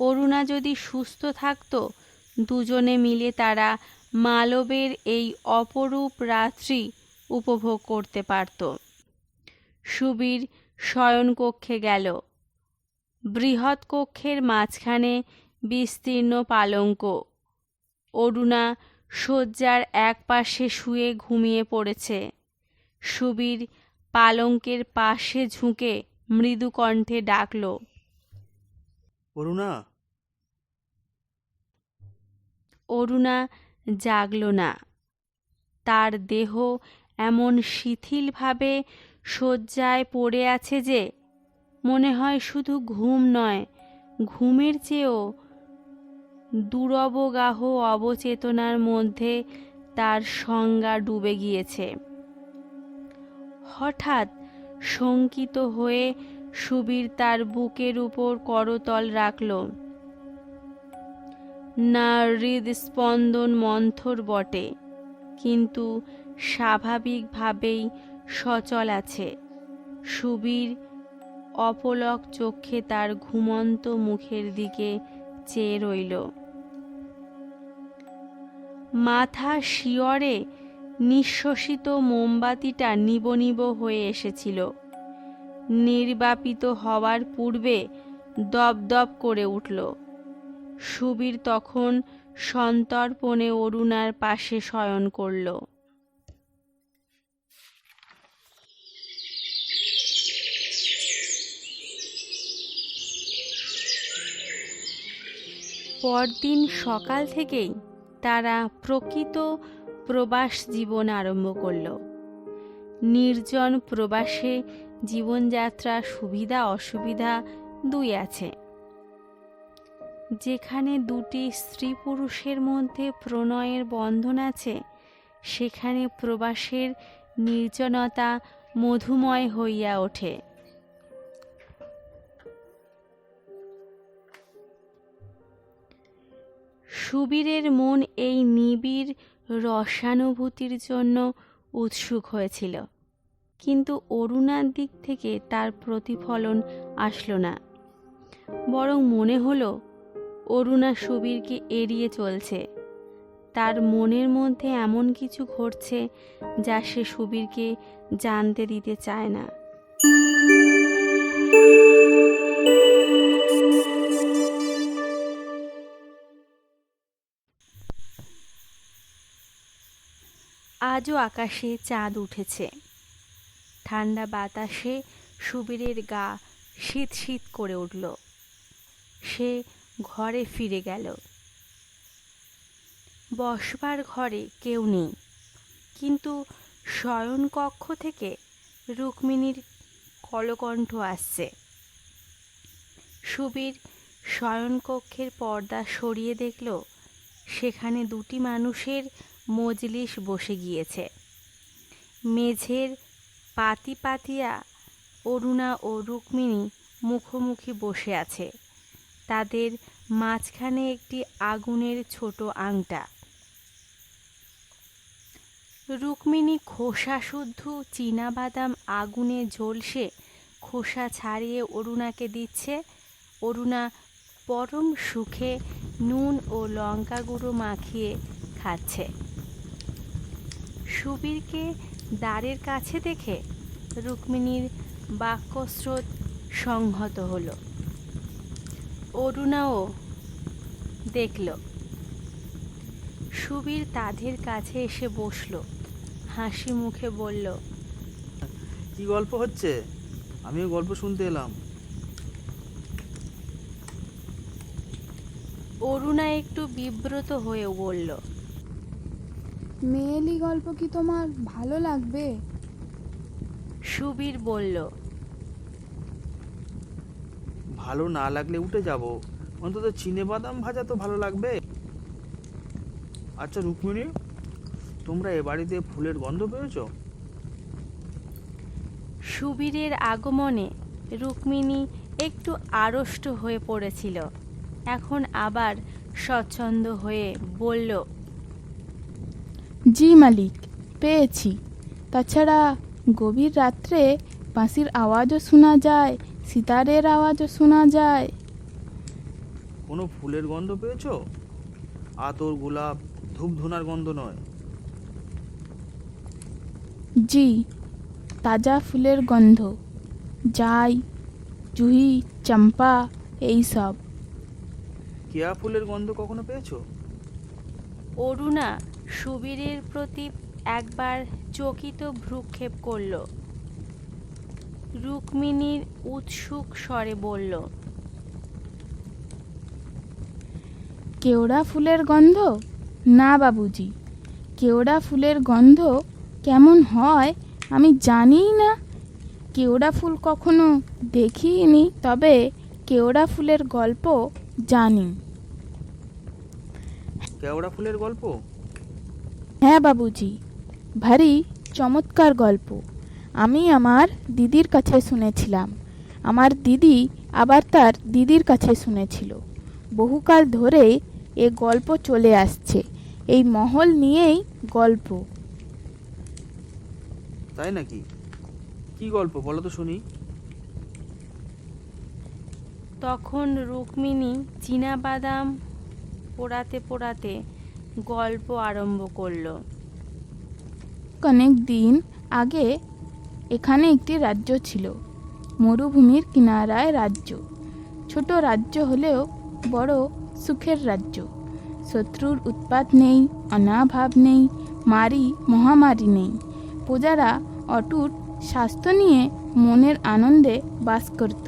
অরুণা যদি সুস্থ থাকত, দুজনে মিলে তারা মালবের এই অপরূপ রাত্রি উপভোগ করতে পারত। সুবীর শয়নকক্ষে গেল। বৃহৎ কক্ষের মাঝখানে বিস্তীর্ণ পালঙ্ক। অরুণা শয্যার এক পাশে শুয়ে ঘুমিয়ে পড়েছে। সুবীর পালঙ্কের পাশে ঝুঁকে মৃদু কণ্ঠে ডাকল, অরুণা। অরুণা জাগল না। তার দেহ এমন শিথিলভাবে শয্যায় পড়ে আছে যে মনে হয় শুধু ঘুম নয়, ঘুমের চেয়েও দুরবগাহ অবচেতনার মধ্যে তার সংজ্ঞা ডুবে গিয়েছে। হঠাৎ শঙ্কিত হয়ে সুবীর তার বুকের উপর করতল রাখল। না হৃদস্পন্দন মন্থর বটে, কিন্তু স্বাভাবিকভাবেই সচল আছে। সুবীর অপলক চক্ষে তার ঘুমন্ত মুখের দিকে চেয়ে রইল। মাথা শিয়রে নিঃশ্বসিত মোমবাতিটা নিব নিব হয়ে এসেছিল। নির্বাপিত হওয়ার পূর্বে দপদপ করে উঠল। সুবীর তখন সন্তর্পণে অরুণার পাশে শয়ন করল। পরদিন সকাল থেকেই তারা প্রকৃত প্রবাস জীবন আরম্ভ করল। নির্জন প্রবাসে জীবনযাত্রার সুবিধা অসুবিধা দুই আছে। যেখানে দুটি স্ত্রী পুরুষের মধ্যে প্রণয়ের বন্ধন আছে, সেখানে প্রবাসের নির্জনতা মধুময় হইয়া ওঠে। সুবীরের মন এই নিবিড় রসানুভূতির জন্য উৎসুক হয়েছিল, কিন্তু অরুণার দিক থেকে তার প্রতিফলন আসলো না। বরং মনে হলো অরুণা সুবীরকে এড়িয়ে চলছে। তার মনের মধ্যে এমন কিছু ঘটছে যা সে সুবীরকে জানতে দিতে চায় না। আজও আকাশে চাঁদ উঠেছে। ঠান্ডা বাতাসে সুবীরের গা শীত শীত করে উঠল। সে ঘরে ফিরে গেল। বসবার ঘরে কেউ নেই, কিন্তু শয়নকক্ষ থেকে রুক্মিণীর কলকণ্ঠ আসছে। সুবীর শয়নকক্ষের পর্দা সরিয়ে দেখল সেখানে দুটি মানুষের মজলিস বসে গিয়েছে। মেঝের পাতি পাতিয়া অরুণা ও রুক্মিণী মুখোমুখি বসে আছে। তাদের মাঝখানে একটি আগুনের ছোট আংটা। রুক্মিণী খোসাশুদ্ধ চীনাবাদাম আগুনে ঝলসে খোসা ছাড়িয়ে অরুণাকে দিচ্ছে। অরুণা পরম সুখে নুন ও লঙ্কা গুঁড়ো মাখিয়ে খাচ্ছে। সুবীরকে দ্বারের কাছে দেখে রুক্মিণীর বাক্যস্রোত সংহত হলো। অরুণাও দেখল। সুবীর তাদের কাছে এসে বসল, হাসি মুখে বলল, কি গল্প হচ্ছে? আমিও গল্প শুনতে এলাম। অরুণা একটু বিব্রত হয়ে বলল, মেয়েলি গল্প কি তোমার ভালো লাগবে? সুবীর বলল, ভালো না লাগলে উঠে যাব, অন্তত চিনেবাদাম ভাজা তো ভালো লাগবে। আচ্ছা রুক্মিণী, তোমরা এ বাড়িতে ফুলের গন্ধ পেয়েছো? সুবীরের আগমনে রুক্মিণী একটু আড়ষ্ট হয়ে পড়েছিল। এখন আবার স্বচ্ছন্দ হয়ে বলল, জি মালিক, পেয়েছি। তাছাড়া গভীর রাত্রে বাঁশির আওয়াজও শোনা যায়, সিতারের আওয়াজও শোনা যায়। কোনো ফুলের গন্ধ পেয়েছো? আতর, গোলাপ, ধূপধুনার গন্ধ নয়। জি, তাজা ফুলের গন্ধ, জাই, জুহি, চম্পা, এই সব। কেয়া ফুলের গন্ধ কখনো পেয়েছো? অরুণা সুবীরের প্রতি একবার চকিত ভ্রুক্ষেপ করল। রুক্মিণীর উৎসুক স্বরে বলল, কেওড়া ফুলের গন্ধ? না বাবুজি, কেওড়া ফুলের গন্ধ কেমন হয় আমি জানিই না। কেওড়া ফুল কখনো দেখিনি, তবে কেওড়া ফুলের গল্প জানি। কেওড়া ফুলের গল্প? হ্যাঁ বাবুজি, ভারী চমৎকার গল্প। আমি আমার দিদির কাছে শুনেছিলাম, আমার দিদি আবার তার দিদির কাছে শুনেছিল। বহুকাল ধরে এ গল্প চলে আসছে। এই মহল নিয়েই গল্প। তাই নাকি? কি গল্প বলো তো শুনি। তখন রুক্মিণী চীনাবাদাম পোড়াতে পোড়াতে গল্প আরম্ভ করল। অনেক দিন আগে এখানে একটি রাজ্য ছিল, মরুভূমির কিনারায় রাজ্য। ছোট রাজ্য হলেও বড় সুখের রাজ্য। শত্রুর উৎপাত নেই, অনাভাব নেই, মারি মহামারী নেই। প্রজারা অটুট স্বাস্থ্য নিয়ে মনের আনন্দে বাস করত।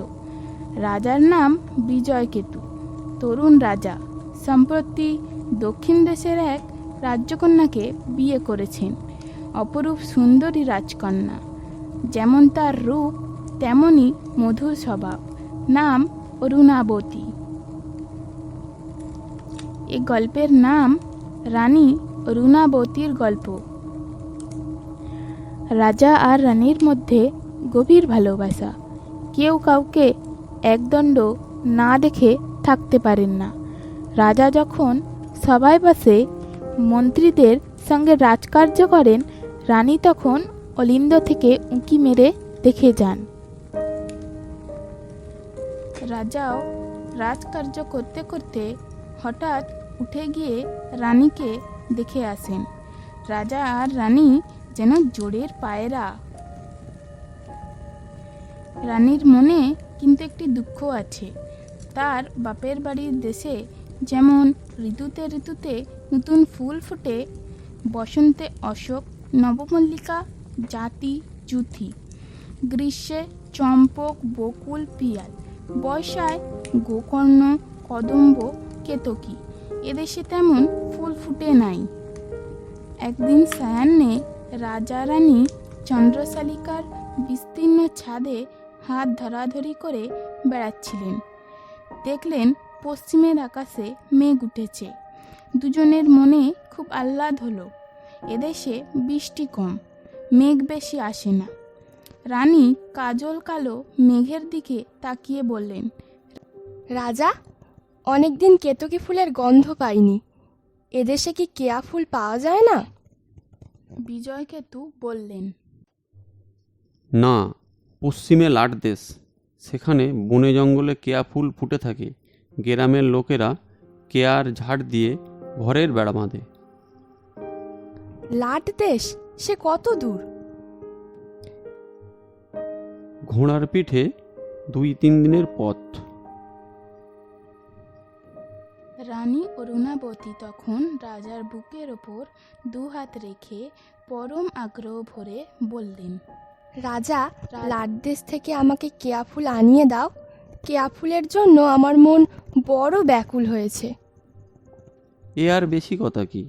রাজার নাম বিজয়কেতু। তরুণ রাজা সম্প্রতি দক্ষিণ দেশের এক রাজ্যকন্যাকে বিয়ে করেছেন। অপরূপ সুন্দরী রাজকন্যা, যেমন তার রূপ তেমনি মধুর স্বভাব। নাম অরুণাবতী। এ গল্পের নাম রানী অরুণাবতীর গল্প। রাজা আর রানীর মধ্যে গভীর ভালোবাসা। কেউ কাউকে একদণ্ড না দেখে থাকতে পারেন না। রাজা যখন সভায় বসে মন্ত্রীদের সঙ্গে রাজকার্য করেন, রানী তখন অলিন্দ থেকে উঁকি মেরে দেখে যান। রাজাও রাজকার্য করতে করতে হঠাৎ উঠে গিয়ে রানীকে দেখে আসেন। রাজা আর রানী যেন জোরের পায়রা। রানীর মনে কিন্তু একটি দুঃখ আছে। তার বাপের বাড়ির দেশে যেমন ঋতুতে ঋতুতে নতুন ফুল ফোটে, বসন্তে অশোক, নবমল্লিকা, জাতি, জুথি, গ্রীষ্মে চম্পক, বকুল, পিয়াল, বর্ষায় গোকর্ণ, কদম্ব, কেতকী, এদেশে তেমন ফুল ফুটে নাই। একদিন সায়াহ্নে রাজা রানী চন্দ্রশালিকার বিস্তীর্ণ ছাদে হাত ধরাধরি করে বেড়াচ্ছিলেন। দেখলেন পশ্চিমের আকাশে মেঘ উঠেছে। দুজনের মনে খুব আহ্লাদ হলো। এদেশে বৃষ্টি কম, মেঘ বেশি আসে না। রানী কাজল কালো মেঘের দিকে তাকিয়ে বললেন, রাজা, অনেকদিন কেতকী ফুলের গন্ধ পাইনি। এদেশে কি কেয়া ফুল পাওয়া যায় না? বিজয়কেতু বললেন, না, পশ্চিমে লাট দেশ, সেখানে বনে জঙ্গলে কেয়া ফুল ফুটে থাকে। গ্রামের লোকেরা কেয়ার ঝাড় দিয়ে ঘরের বেড়া বাঁধে। লাট দেশ সে কত দূর? ঘোড়ার পিঠে 2-3 দিনের পথ। রানী অরুণাবতী তখন রাজার বুকের ওপর 2 হাত রেখে পরম আগ্রহ ভরে বললেন, রাজা, লাট দেশ থেকে আমাকে কেয়া ফুল আনিয়ে দাও। কেয়া ফুলের জন্য আমার মন বড় ব্যাকুল হয়েছে। এ আর বেশি কথা কি,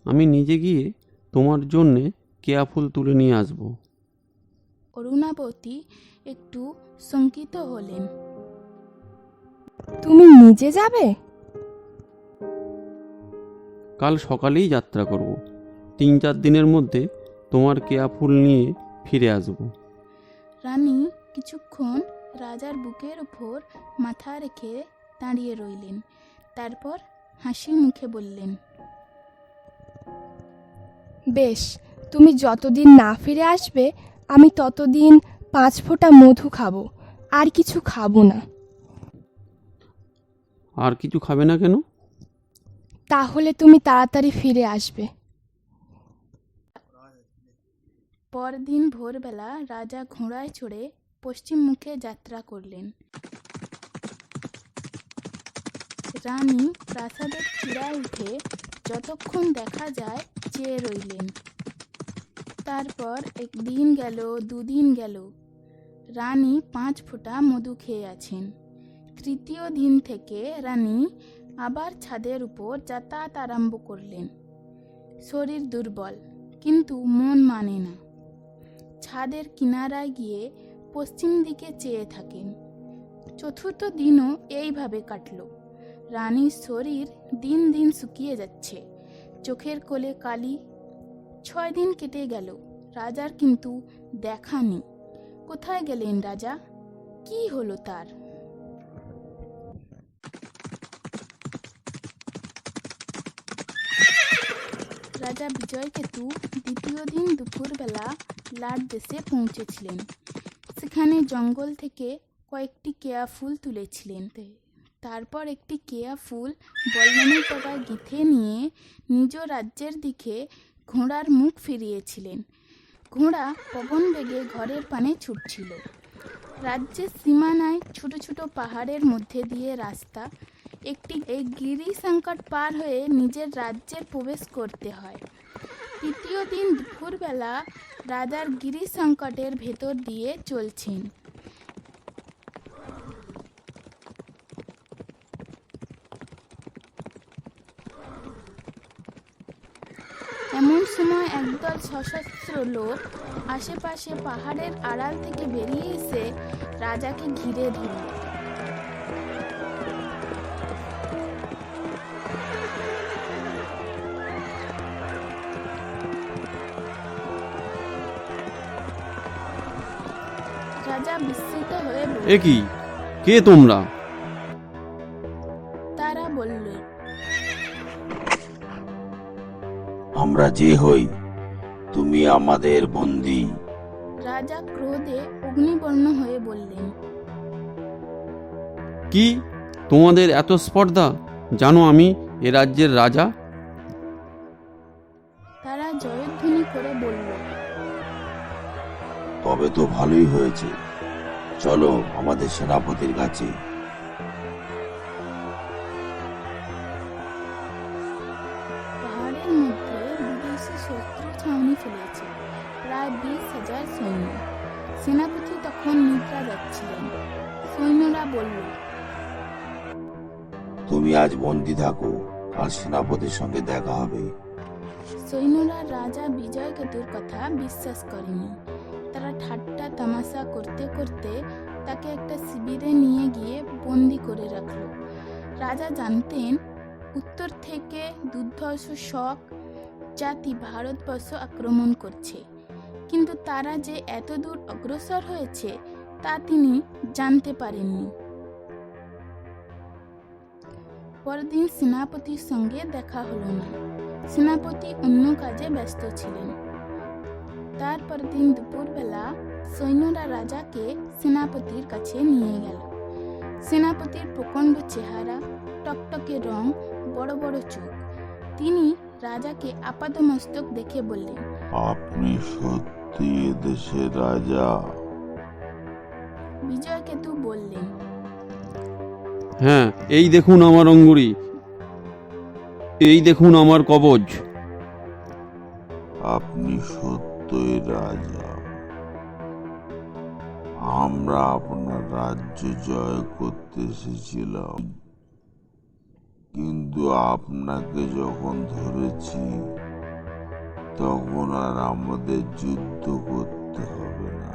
আমি নিজে গিয়ে তোমার জন্যে কেয়া ফুল তুলে নিয়ে আসব। অরুণাবতী একটু শঙ্কিত হলেন। তুমি নিজে যাবে? কাল সকালেই যাত্রা করব। 3-4 দিনের মধ্যে তোমার কেয়া ফুল নিয়ে ফিরে আসব। রানী কিছুক্ষণ রাজার বুকের ওপর মাথা রেখে দাঁড়িয়ে রইলেন। তারপর হাসি মুখে বললেন, বেশ, তুমি যতদিন না ফিরে আসবে আমি ততদিন 5 ফোঁটা মধু খাবো, আর কিছু খাবো না। আর কিছু খাবে না কেন? তাহলে তুমি তাড়াতাড়ি ফিরে আসবে। পরদিন ভোরবেলা রাজা ঘোড়ায় চড়ে পশ্চিম মুখে যাত্রা করলেন। রানী প্রাসাদের চূড়ায় উঠে যতক্ষণ দেখা যায় চেয়ে রইলেন। তারপর 1 দিন গেল, 2 দিন গেল, রানী 5 ফোঁটা মধু খেয়ে আছেন। 3য় দিন থেকে রানী আবার ছাদের উপর যাতায়াত আরম্ভ করলেন। শরীর দুর্বল, কিন্তু মন মানে না। ছাদের কিনারায় গিয়ে পশ্চিম দিকে চেয়ে থাকেন। 4র্থ দিনও এইভাবে কাটল। রানীর শরীর দিন দিন শুকিয়ে যাচ্ছে, চোখের কোলে কালি। 6 দিন কেটে গেল, রাজার কিন্তু দেখা নেই। কোথায় গেলেন রাজা? কি হলো তার? রাজা বিজয়কেতু 2য় দিন দুপুরবেলা লাট দেশে পৌঁছেছিলেন। সেখানে জঙ্গল থেকে কয়েকটি কেয়া ফুল তুলেছিলেন। তারপর একটি কেয়া ফুল বল্লমের ডগায় গেঁথে নিয়ে নিজ রাজ্যের দিকে ঘোড়ার মুখ ফিরিয়েছিলেন। ঘোড়া পবন বেগে ঘরের পানে ছুটছিল। রাজ্যের সীমানায় ছোট ছোট পাহাড়ের মধ্যে দিয়ে রাস্তা। এই গিরি সংকট পার হয়ে নিজের রাজ্যে প্রবেশ করতে হয়। 3য় দিন দুপুরবেলা রাজার গিরি সংকটের ভেতর দিয়ে চলছেন। এমন সময় একদল সশস্ত্র লোক আশেপাশে পাহাড়ের আড়াল থেকে বেরিয়ে এসে রাজাকে ঘিরে ধরল। রাজা বিস্মিত হয়ে এ বললেন, কি, কে তোমরা? তারা বলল, আমরা যে হই, তুমি আমাদের বন্দী। রাজা ক্রোধে অগ্নিবর্ণ হয়ে বললেন, কি তোমাদের এত স্পর্ধা? জানো আমি এ রাজ্যের রাজা। তারা জয়ধ্বনি করে বলল, তবে তো ভালোই হয়েছে, চলো আমাদের সেনাপতির কাছে। পাহাড়ের মধ্যে বিদেশি শত্রু ছাউনি ফেলেছে, প্রায় 20,000 সৈন্য। সেনাপতি তখন নিদ্রা যাচ্ছিলেন। সৈন্যরা বলল, তুমি আজ বন্দী থাকো, কাল সেনাপতির সঙ্গে দেখা হবে। সৈন্যরা রাজা বিজয়কেতুর কথা বিশ্বাস করেনি। তারা ঠাট্টা তামাশা করতে করতে তাকে একটা শিবিরে নিয়ে গিয়ে বন্দি করে রাখল। রাজা জানতেন উত্তর থেকে দুর্ধর্ষ শক জাতি ভারতবর্ষ আক্রমণ করছে, কিন্তু তারা যে এত দূর অগ্রসর হয়েছে তা তিনি জানতে পারেননি। পরদিন সেনাপতির সঙ্গে দেখা হলো না। সেনাপতি অন্য কাজে ব্যস্ত ছিলেন। তারপর দিন দুপুরবেলা সৈন্যরা রাজাকে সেনাপতির কাছে নিয়ে গেল। সেনাপতির প্রকাণ্ড চেহারা, টকটকে রং, বড় বড় চোখ। তিনি রাজাকে আপাদমস্তক দেখে বললেন, আপনি সত্যি এদেশের রাজা? বিজয়কেতু বললেন, হ্যাঁ, এই দেখুন আমার অঙ্গুরি, এই দেখুন আমার কবজ। আপনি সত্যই রাজা। আমরা আপনার রাজ্য জয় করতে এসেছিলাম, কিন্তু আপনাকে যখন ধরেছি তখন আর আমাদের যুদ্ধ করতে হবে না।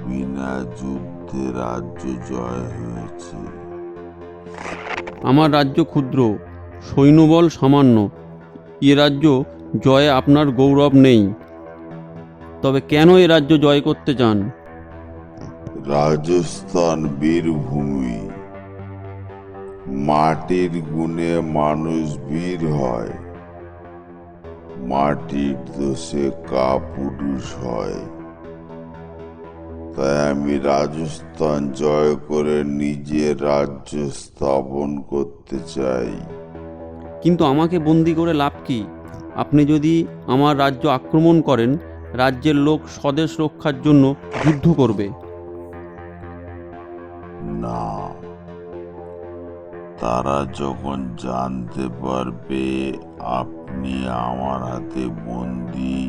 বিনা যুদ্ধে রাজ্য জয় হয়েছে। আমার রাজ্য ক্ষুদ্র, সৈন্যবল সামান্য, এ রাজ্য জয়ে আপনার গৌরব নেই। তবে কেন এ রাজ্য জয় করতে চান? রাজস্থান বীরভূমি, মাটির গুণে মানুষ বীর হয়, মাটির দোষে কাপুরুষ হয়। তাই আমি রাজস্থান জয় করে নিজের রাজ্য স্থাপন করতে চাই। কিন্তু আমাকে বন্দি করে লাভ কি? আপনি যদি আমার রাজ্য আক্রমণ করেন, রাজ্যের লোক স্বদেশ রক্ষার জন্য যুদ্ধ করবে। না, তারা যখন জানতে পারবে আপনি আমার হাতে বন্দী,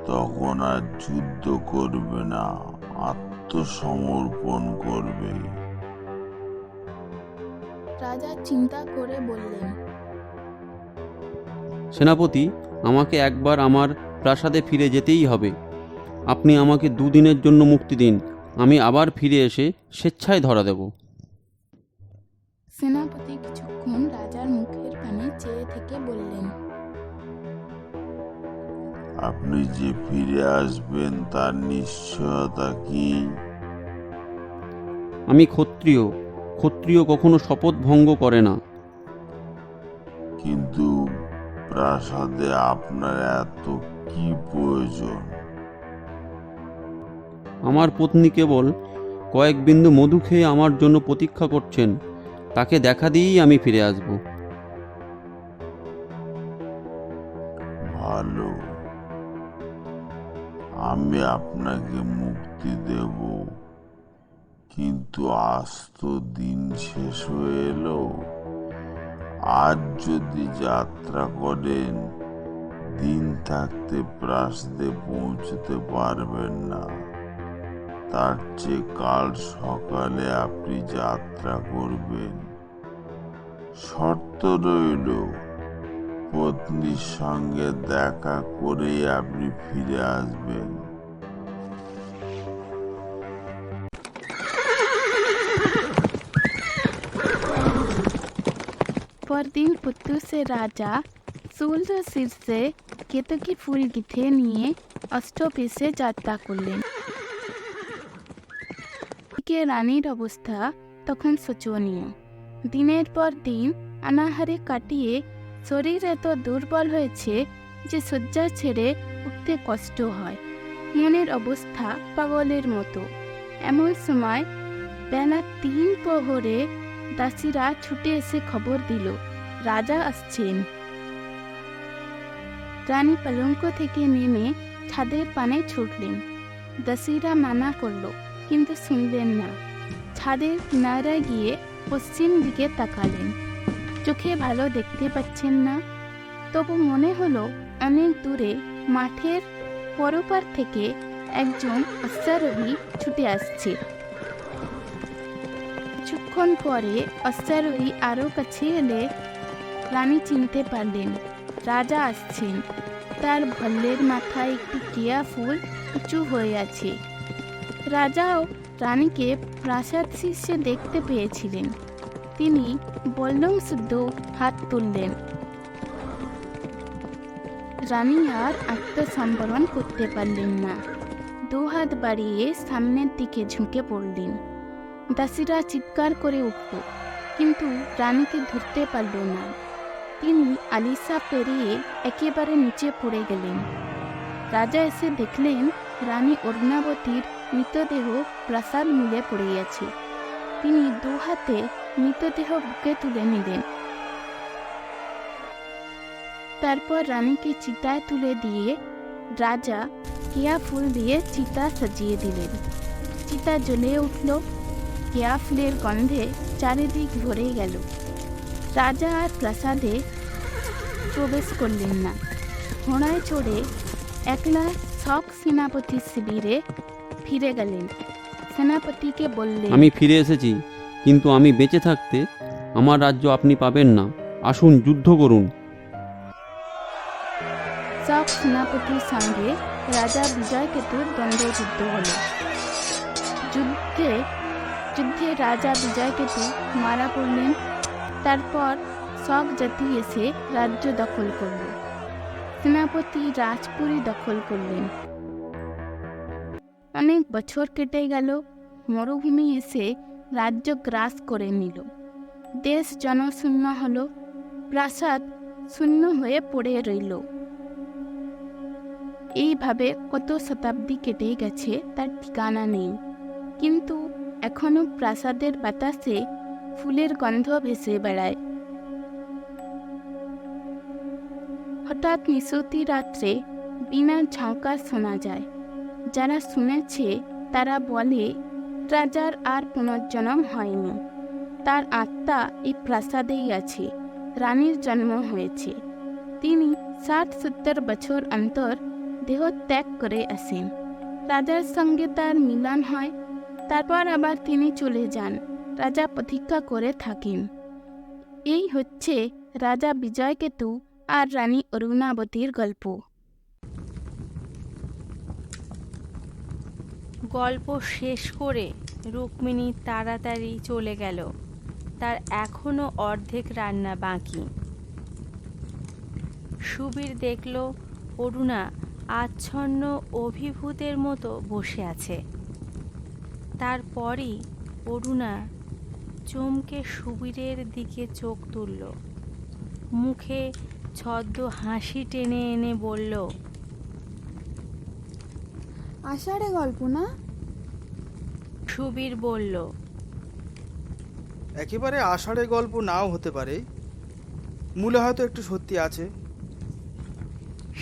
তখন আর যুদ্ধ করবে না, আত্মসমর্পণ করবে। রাজা চিন্তা করে বললেন, সেনাপতি, আমাকে একবার আমার প্রাসাদে ফিরে যেতেই হবে। আপনি আমাকে 2 দিনের জন্য মুক্তি দিন, আমি আবার ফিরে এসে স্বেচ্ছায় ধরা দেব। সেনাপতি কিছুক্ষণ রাজার মুখের পানে চেয়ে থেকে বললেন, আপনি যে ফিরে আসবেন তার নিশ্চয়তা কি? আমি ক্ষত্রিয়, ক্ষত্রিয় কখনো শপথ ভঙ্গ করে না। কিন্তু প্রাসাদে আপনার এত কি প্রয়োজন? আমার পত্নী কেবল কয়েক বিন্দু মধু খেয়ে আমার জন্য প্রতীক্ষা করছেন, তাকে দেখা দিয়েই আমি ফিরে আসব। ভালো, আমি আপনাকে মুক্তি দেব, কিন্তু আজ তো দিন শেষ হয়ে এলো। আজ যদি যাত্রা করেন, দিন থাকতে প্রাসাদে পৌঁছতে পারবেন না। তার চেয়ে কাল সকালে আপনি যাত্রা করবেন। শর্ত রইল, পত্নীর সঙ্গে দেখা করেই আপনি ফিরে আসবেন। পরদিন পুত্তুসে রাজা সূর্য শীর্ষে কেতকী ফুল গিথে নিয়ে অষ্টপেশে যাত্রা করলেন। রানীর অবস্থা তখন শোচনীয়। দিনের পর দিন অনাহারে কাটিয়ে শরীর এত দুর্বল হয়েছে যে শয্যা ছেড়ে উঠতে কষ্ট হয়। মনের অবস্থা পাগলের মতো। এমন সময় বেলা 3 প্রহরে দাসীরা ছুটে এসে খবর দিল, রাজা আসছেন। রানী পালঙ্ক থেকে নেমে ছাদের পানে ছুটলেন। দাসীরা মানা করল, কিন্তু শুনলেন না। ছাদের কিনারায় গিয়ে পশ্চিম দিকে তাকালেন। চোখে ভালো দেখতে পাচ্ছেন না, তবু মনে হলো অনেক দূরে মাঠের পরপার থেকে একজন অশ্বারোহী ছুটে আসছে। কিছুক্ষণ পরে অশ্বারোহী আরো কাছে এলে রানী চিনতে পারলেন রাজা আসছেন। তার ভল্লের মাথায় একটি কেয়া ফুল উঁচু হয়ে আছে। রাজাও রানীকে প্রাসাদ শীর্ষে দেখতে পেয়েছিলেন। তিনি বল্লম শুদ্ধ হাত তুললেন। রানী আর আত্মসম্বরণ করতে পারলেন না। 2 হাত বাড়িয়ে সামনের দিকে ঝুঁকে পড়লেন। দাসীরা চিৎকার করে উঠল, কিন্তু রানীকে ধরতে পারল না। তিনি আলিশা পেরিয়ে একেবারে নিচে পড়ে গেলেন। রাজা এসে দেখলেন রানী অর্ণাবতীর মৃতদেহ প্রাসাদ মূলে পড়ে আছে। তিনি দু হাতে মৃতদেহ বুকে তুলে নিলেন। তারপর রানীকে চিতায় তুলে দিয়ে রাজা কেয়া ফুল দিয়ে চিতা সাজিয়ে দিলেন। চিতা জ্বলে উঠল, কেয়া ফুলের গন্ধে চারিদিক ভরে গেল। রাজা আর প্রাসাদে প্রবেশ করলেন না। ঘোড়ায় চড়ে একলা শক সেনাপতি শিবিরে ফিরে গেলেন। সেনাপতিকে বললেন, আমি ফিরে এসেছি, কিন্তু আমি বেঁচে থাকতে আমার রাজ্য আপনি পাবেন না। আসুন, যুদ্ধ করুন। শক সেনাপতির সঙ্গে রাজা বিজয়কেতুর দ্বন্দ্বযুদ্ধ হল। যুদ্ধে রাজা বিজয়কেতু মারা পড়লেন। তারপর শক জাতি এসে রাজ্য দখল করল। সেনাপতি রাজপুরী দখল করলেন। অনেক বছর কেটে গেল। মরুভূমি এসে রাজ্য গ্রাস করে নিল। দেশ জনশূন্য হল। প্রাসাদ শূন্য হয়ে পড়ে রইল। এইভাবে কত শতাব্দী কেটে গেছে তার ঠিকানা নেই। কিন্তু এখনো প্রাসাদের বাতাসে ফুলের গন্ধ ভেসে বেড়ায়। হঠাৎ নিশতি রাত্রে বীণার ঝাঁকার শোনা যায়। যারা শুনেছে তারা বলে রাজার আর পুনর্জন্ম হয়নি। তার আত্মা এই প্রাসাদেই আছে। রানীর জন্ম হয়েছে। তিনি ৬০-৭০ বছর অন্তর দেহ ত্যাগ করে আসেন। রাজার সঙ্গে তার মিলন হয়। তারপর আবার তিনি চলে যান। রাজা প্রতীক্ষা করে থাকেন। এই হচ্ছে রাজা বিজয়কেতু আর রানী অরুণাবতীর গল্প। গল্প শেষ করে রুক্মিণী তাড়াতাড়ি চলে গেল। তার এখনো অর্ধেক রান্না বাকি। সুবীর দেখল অরুণা আচ্ছন্ন অভিভূতের মতো বসে আছে। তারপরই অরুণা চমকে সুবীরের দিকে চোখ তুলল। মুখে ছদ্ম হাসি টেনে এনে বলল, আষাঢ়ে গল্প না? সুবীর বলল, একেবারে আষাঢ়ে গল্প নাও হতে পারে, মূলে হয়তো একটু সত্যি আছে।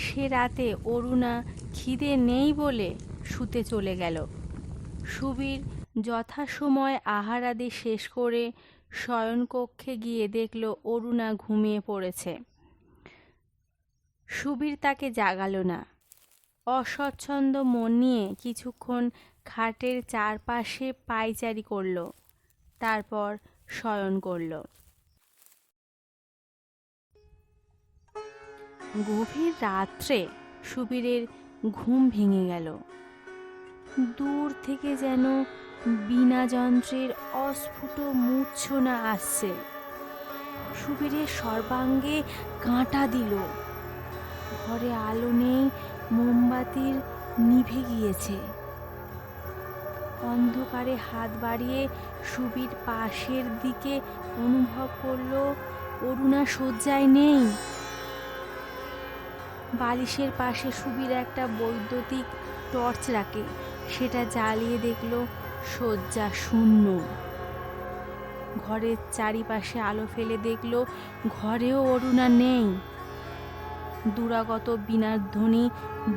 সে রাতে অরুণা খিদে নেই বলে শুতে চলে গেল। সুবীর যথাসময় আহারাদি শেষ করে শয়নকক্ষে গিয়ে দেখল অরুণা ঘুমিয়ে পড়েছে। সুবীর তাকে জাগালো না। অস্বচ্ছন্দ মন নিয়ে কিছুক্ষণ খাটের চারপাশে পায়চারি করল। তারপর শয়ন করল। গভীর রাত্রে সুবীরের ঘুম ভেঙে গেল। দূর থেকে যেন বীণা যন্ত্রের অস্ফুট মূর্ছনা আসছে। সুবীরের সর্বাঙ্গে কাঁটা দিল। ঘরে আলো নেই, মোমবাতির নিভে গিয়েছে। অন্ধকারে হাত বাড়িয়ে সুবীর পাশের দিকে অনুভব করল অরুণা শয্যায় নেই। বালিশের পাশে সুবীর একটা বৈদ্যুতিক টর্চ রাখে। সেটা জ্বালিয়ে দেখল শয্যা শূন্য। ঘরের চারিপাশে আলো ফেলে দেখল ঘরেও অরুণা নেই। দূরাগত বীণার ধ্বনি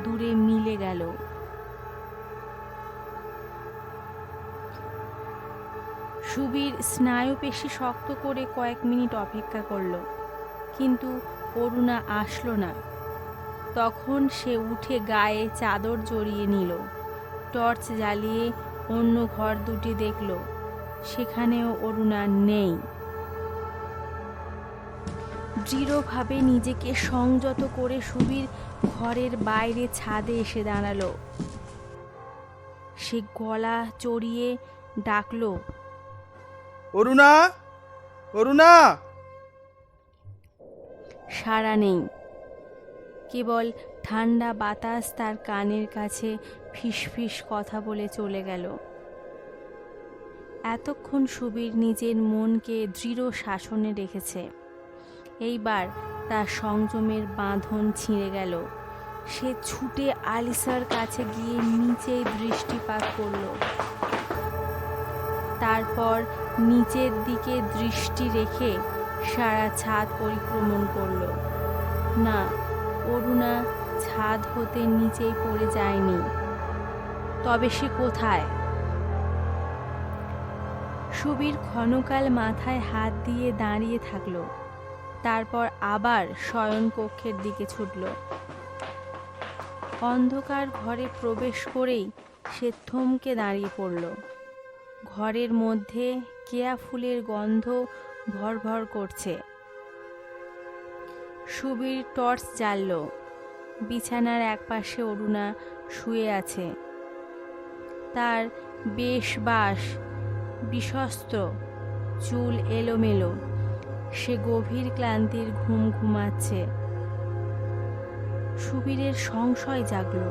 দূরে মিলে গেল। সুবীর স্নায়ুপেশি শক্ত করে কয়েক মিনিট অপেক্ষা করল, কিন্তু অরুণা আসলো না। তখন সে উঠে গায়ে চাদর জড়িয়ে নিল। টর্চ জ্বালিয়ে অন্য ঘর দুটি দেখল, সেখানেও অরুণা নেই। দৃঢ়ভাবে নিজেকে সংযত করে সুবীর ঘরের বাইরে ছাদে এসে দাঁড়ালো। সে গলা চড়িয়ে ডাকলো, অরুণা, অরুণা! সাড়া নেই। কেবল ঠান্ডা বাতাস তার কানের কাছে ফিসফিস কথা বলে চলে গেল। এতক্ষণ সুবীর নিজের মনকে দৃঢ় শাসনে রেখেছে। এইবার তার সংযমের বাঁধন ছিঁড়ে গেল। সে ছুটে আলিসার কাছে গিয়ে নিচেই দৃষ্টিপাত করল। তারপর নিচের দিকে দৃষ্টি রেখে সারা ছাদ পরিক্রমণ করল। না, অরুণা ছাদ হতে নিচেই পড়ে যায়নি। তবে সে কোথায়? সুবীর ক্ষণকাল মাথায় হাত দিয়ে দাঁড়িয়ে থাকলো, তারপর আবার শয়নকক্ষের দিকে ছুটল। অন্ধকার ঘরে প্রবেশ করেই সে থমকে দাঁড়িয়ে পড়ল। ঘরের মধ্যে কেয়া ফুলের গন্ধ ভরভর করছে। সুবীর টর্চ জ্বালল। বিছানার একপাশে অরুণা শুয়ে আছে। তার বেশবাস বিশ্বস্ত, চুল এলোমেলো। সে গভীর ক্লান্তির ঘুম ঘুমাচ্ছে। সুবীরের সংশয় জাগল,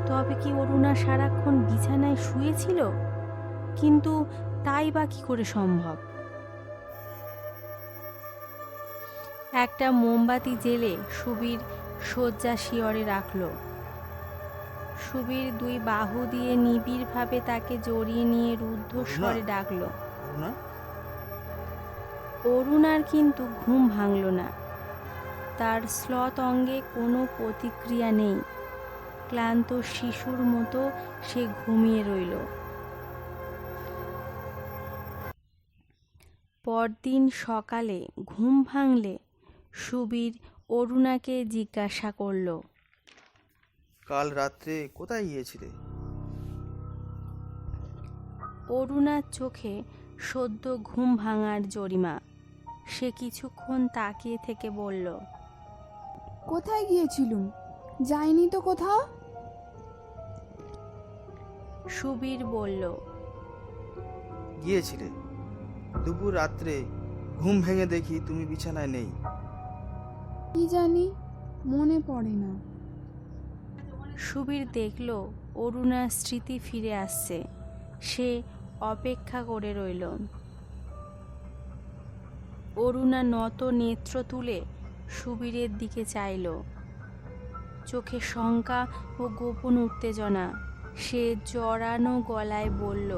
তবে কি অরুণা সারাক্ষণ বিছানায় শুয়েছিল? কিন্তু তাই বা কি করে সম্ভব? একটা মোমবাতি জেলে সুবীর শয্যা শিয়রে রাখল। সুবীর দুই বাহু দিয়ে নিবিড়ভাবে তাকে জড়িয়ে নিয়ে রুদ্ধস্বরে ডাকল। অরুণার কিন্তু ঘুম ভাঙল না। তার শ্লথ অঙ্গে কোনো প্রতিক্রিয়া নেই। ক্লান্ত শিশুর মতো সে ঘুমিয়ে রইল। পরদিন সকালে ঘুম ভাঙলে সুবীর অরুণাকে জিজ্ঞাসা করল, কাল রাত্রে কোথায় গিয়েছিলে? অরুণার চোখে সদ্য ঘুম ভাঙার জরিমা। সে কিছুক্ষণ তাকিয়ে থেকে বলল, কোথায় গিয়েছিলুম? যাইনি তো কোথাও। সুবীর বলল, গিয়েছিলে। দুপুর রাত্রে ঘুম ভেঙে দেখি তুমি বিছানায় নেই। কি জানি, মনে পড়ে না। সুবীর দেখল অরুণার স্মৃতি ফিরে আসছে। সে অপেক্ষা করে রইল। অরুণা নত নেত্র তুলে সুবীরের দিকে চাইল। চোখে শঙ্কা ও গোপন উত্তেজনা। সে জড়ানো গলায় বলল,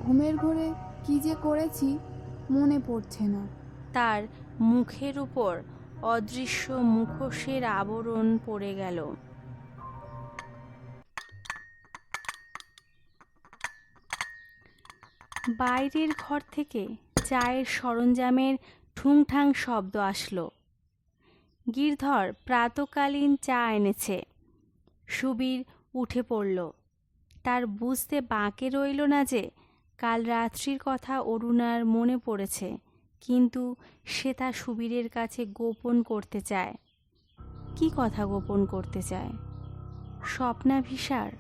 ঘুমের ঘোরে কি যে করেছি মনে পড়ছে না। তার মুখের উপর অদৃশ্য মুখোশের আবরণ পড়ে গেল। বাইরের ঘর থেকে চায়ের সরঞ্জামের ঠুংঠাং শব্দ আসলো। গিরধর প্রাতকালীন চা এনেছে। সুবীর উঠে পড়ল। তার বুঝতে বাকি রইল না যে কাল রাত্রির কথা অরুণার মনে পড়েছে, কিন্তু সে তা সুবীরের কাছে গোপন করতে চায়। কি কথা গোপন করতে চায়? স্বপ্নাভিসার?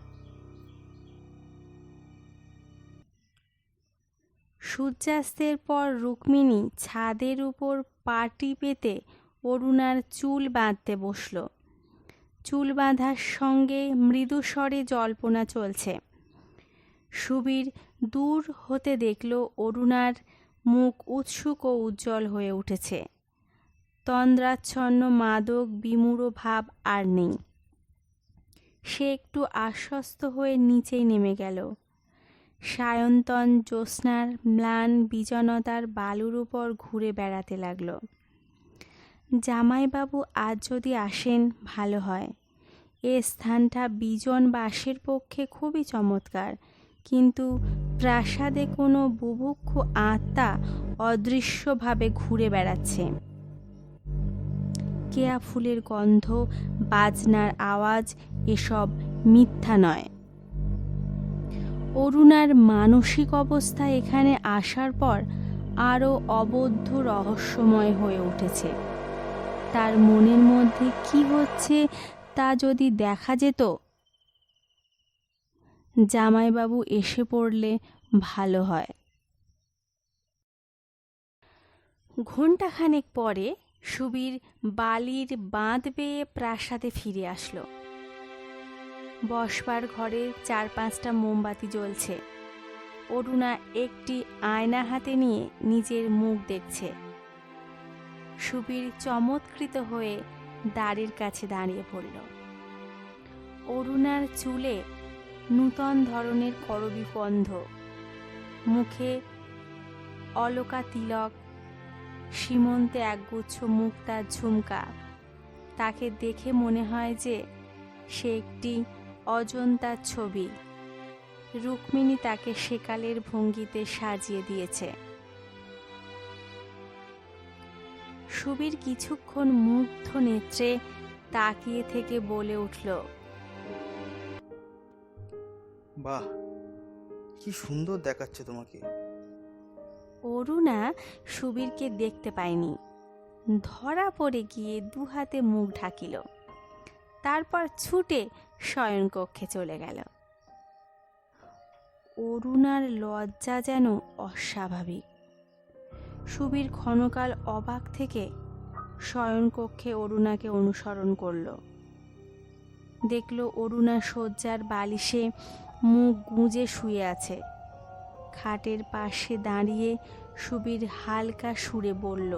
সূর্যাস্তের পর রুক্মিণী ছাদের উপর পাটি পেতে অরুণার চুল বাঁধতে বসল। চুল বাঁধার সঙ্গে মৃদু স্বরে জল্পনা চলছে। সুবীর দূর হতে দেখল অরুণার মুখ উৎসুক ও উজ্জ্বল হয়ে উঠেছে। তন্দ্রাচ্ছন্ন মাদক বিমূঢ় ভাব আর নেই। সে একটু আশ্বস্ত হয়ে নিচেই নেমে গেল। সায়ন্তন জ্যোৎস্নার ম্লান বিজনতার বালুর উপর ঘুরে বেড়াতে লাগল। জামাইবাবু আজ যদি আসেন ভালো হয়। এ স্থানটা বিজন বাসের পক্ষে খুবই চমৎকার, কিন্তু প্রাসাদে কোনো বুভুক্ষু আত্মা অদৃশ্যভাবে ঘুরে বেড়াচ্ছে। কেয়া ফুলের গন্ধ, বাজনার আওয়াজ এসব মিথ্যা নয়। অরুণার মানসিক অবস্থা এখানে আসার পর আরও অবদ্ধ রহস্যময় হয়ে উঠেছে। তার মনের মধ্যে কি হচ্ছে তা যদি দেখা যেত। জামাইবাবু এসে পড়লে ভালো হয়। ঘণ্টাখানেক পরে সুবীর বালির বাঁধ বেয়ে প্রাসাদে ফিরে আসলো। বসবার ঘরে 4-5টা মোমবাতি জ্বলছে। অরুণা একটি আয়না হাতে নিয়ে নিজের মুখ দেখছে। সুবীর চমৎকৃত হয়ে দ্বারের কাছে দাঁড়িয়ে পড়ল। অরুণার চুলে নূতন ধরনের করবী গন্ধ, মুখে অলকা তিলক, সীমন্তে একগুচ্ছ মুক্তার ঝুমকা। তাকে দেখে মনে হয় যে সে একটি অজন্তার ছবি। রুক্মিণী তাকে সেকালের ভঙ্গিতে সাজিয়ে দিয়েছে। সুবীর কিছুক্ষণ মুগ্ধ নেত্রে তাকিয়ে থেকে বলে উঠল, বাহ, কি সুন্দর দেখাচ্ছে তোমাকে। অরুণা সুবীরকে দেখতে পায়নি, ধরা পড়ে গিয়ে দুহাতে মুখ ঢাকিল, তারপর ছুটে শয়নকক্ষে চলে গেল। অরুণার লজ্জা যেন অস্বাভাবিক। সুবীর ক্ষণকাল অবাক থেকে শয়নকক্ষে অরুণাকে অনুসরণ করল। দেখল অরুণা শয্যার বালিশে মুখ গুঁজে শুয়ে আছে। খাটের পাশে দাঁড়িয়ে সুবীর হালকা সুরে বলল,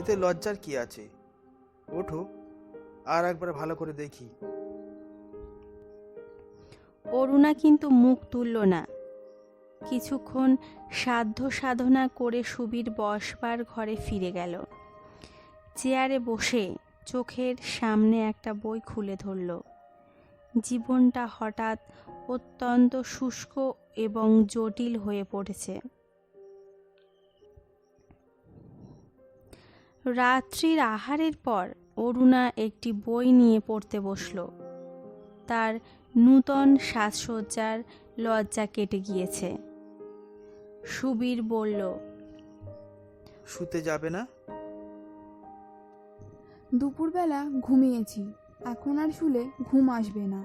এতে লজ্জার কি আছে? ওঠো, আর একবার ভালো করে দেখি। অরুণা কিন্তু মুখ তুলল না। কিছুক্ষণ সাধ্য সাধনা করে সুবীর বসবার ঘরে ফিরে গেল। চেয়ারে বসে চোখের সামনে একটা বই খুলে ধরল। জীবনটা হঠাৎ অত্যন্ত শুষ্ক এবং জটিল হয়ে পড়েছে। রাত্রির আহারের পর অরুণা একটি বই নিয়ে পড়তে বসল। তার নূতন সাজসজ্জার লজ্জা কেটে গিয়েছে। সুবীর বলল, শুতে যাবে না? দুপুরবেলা ঘুমিয়েছি, এখন আর শুলে ঘুম আসবে না।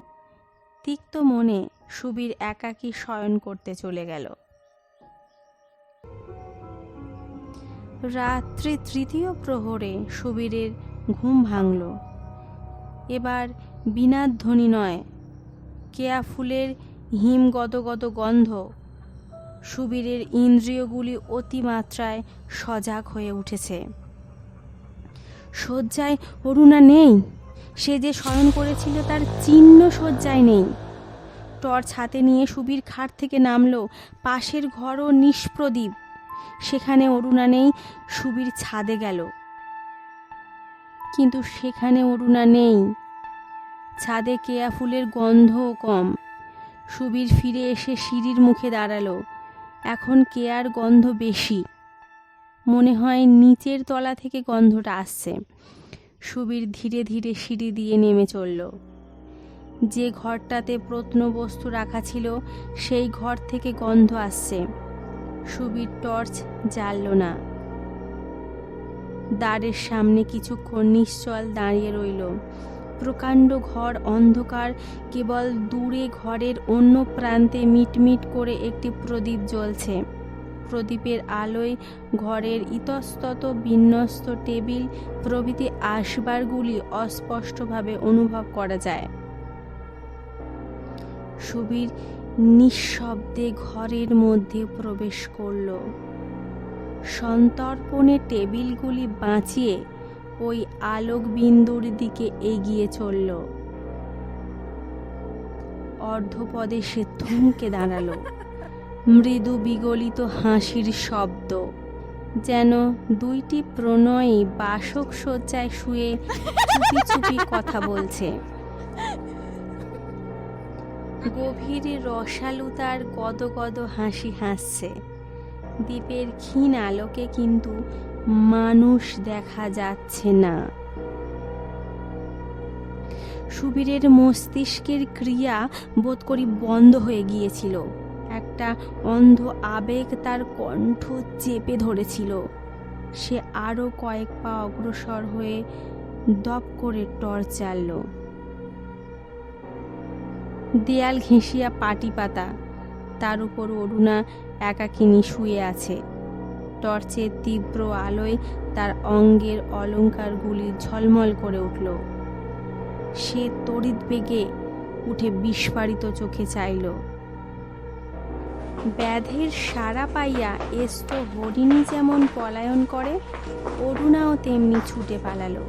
তিক্ত মনে সুবীর একাকী শয়ন করতে চলে গেল। রাত্রি তৃতীয় প্রহরে সুবীরের ঘুম ভাঙল। এবার বীণাধ্বনি নয়, কেয়া ফুলের হিম গদগদ গন্ধ। সুবীরের ইন্দ্রিয়গুলি অতিমাত্রায় সজাগ হয়ে উঠেছে। শয্যায় অরুণা নেই। সে যে শয়ন করেছিল তার চিহ্ন শয্যায় নেই। টর্চ হাতে নিয়ে সুবীর খাট থেকে নামল। পাশের ঘরও নিষ্প্রদীপ। সেখানে অরুণা নেই। সুবীর ছাদে গেল, কিন্তু সেখানে অরুণা নেই। ছাদে কেয়া ফুলের গন্ধও কম। সুবীর ফিরে এসে সিঁড়ির মুখে দাঁড়ালো। এখন কেয়ার গন্ধ বেশি। মনে হয় নিচের তলা থেকে গন্ধটা আসছে। সুবীর ধীরে ধীরে সিঁড়ি দিয়ে নেমে চলল। যে ঘরটাতে প্রত্নবস্তু রাখা ছিল সেই ঘর থেকে গন্ধ আসছে। সুবীর টর্চ জ্বালল না। দ্বারের সামনে কিছুক্ষণ নিশ্চল দাঁড়িয়ে রইল। প্রকাণ্ড ঘর অন্ধকার। কেবল দূরে ঘরের অন্য প্রান্তে মিটমিট করে একটি প্রদীপ জ্বলছে। প্রদীপের আলোয় ঘরের ইতস্তত বিন্যস্ত টেবিল প্রভৃতি আসবাবগুলি অস্পষ্টভাবে অনুভব করা যায়। সুবীর নিঃশব্দে ঘরের মধ্যে প্রবেশ করল। সন্তর্পণে টেবিলগুলি বাঁচিয়ে ওই আলোকবিন্দুর দিকে এগিয়ে চলল। অর্ধপদে সে থমকে দাঁড়াল। মৃদু বিগলিত হাসির শব্দ, যেন দুইটি প্রণয়ী বাসক শয্যায় শুয়ে চুপি চুপি কথা বলছে। গভীর রসালুতার গদগদ হাসি হাসছে। দ্বীপের ক্ষীণ আলোকে কিন্তু মানুষ দেখা যাচ্ছে না। সুবীরের মস্তিষ্কের ক্রিয়া বোধ করি বন্ধ হয়ে গিয়েছিল। একটা অন্ধ আবেগ তার কণ্ঠ চেপে ধরেছিল। সে আরো কয়েক পা অগ্রসর হয়ে দপ করে টর্চ জ্বালল। দেয়াল ঘেঁষিয়া পাটি পাতা, তার উপর অরুণা একাকিনী শুয়ে আছে। টর্চের তীব্র আলোয় তার অঙ্গের অলঙ্কারগুলি ঝলমল করে উঠল। সে তড়িৎ বেগে উঠে বিস্ফারিত চোখে চাইল। ব্যাধের সাড়া পাইয়া এস্ত হরিণী যেমন পলায়ন করে, অরুণাও তেমনি ছুটে পালালো।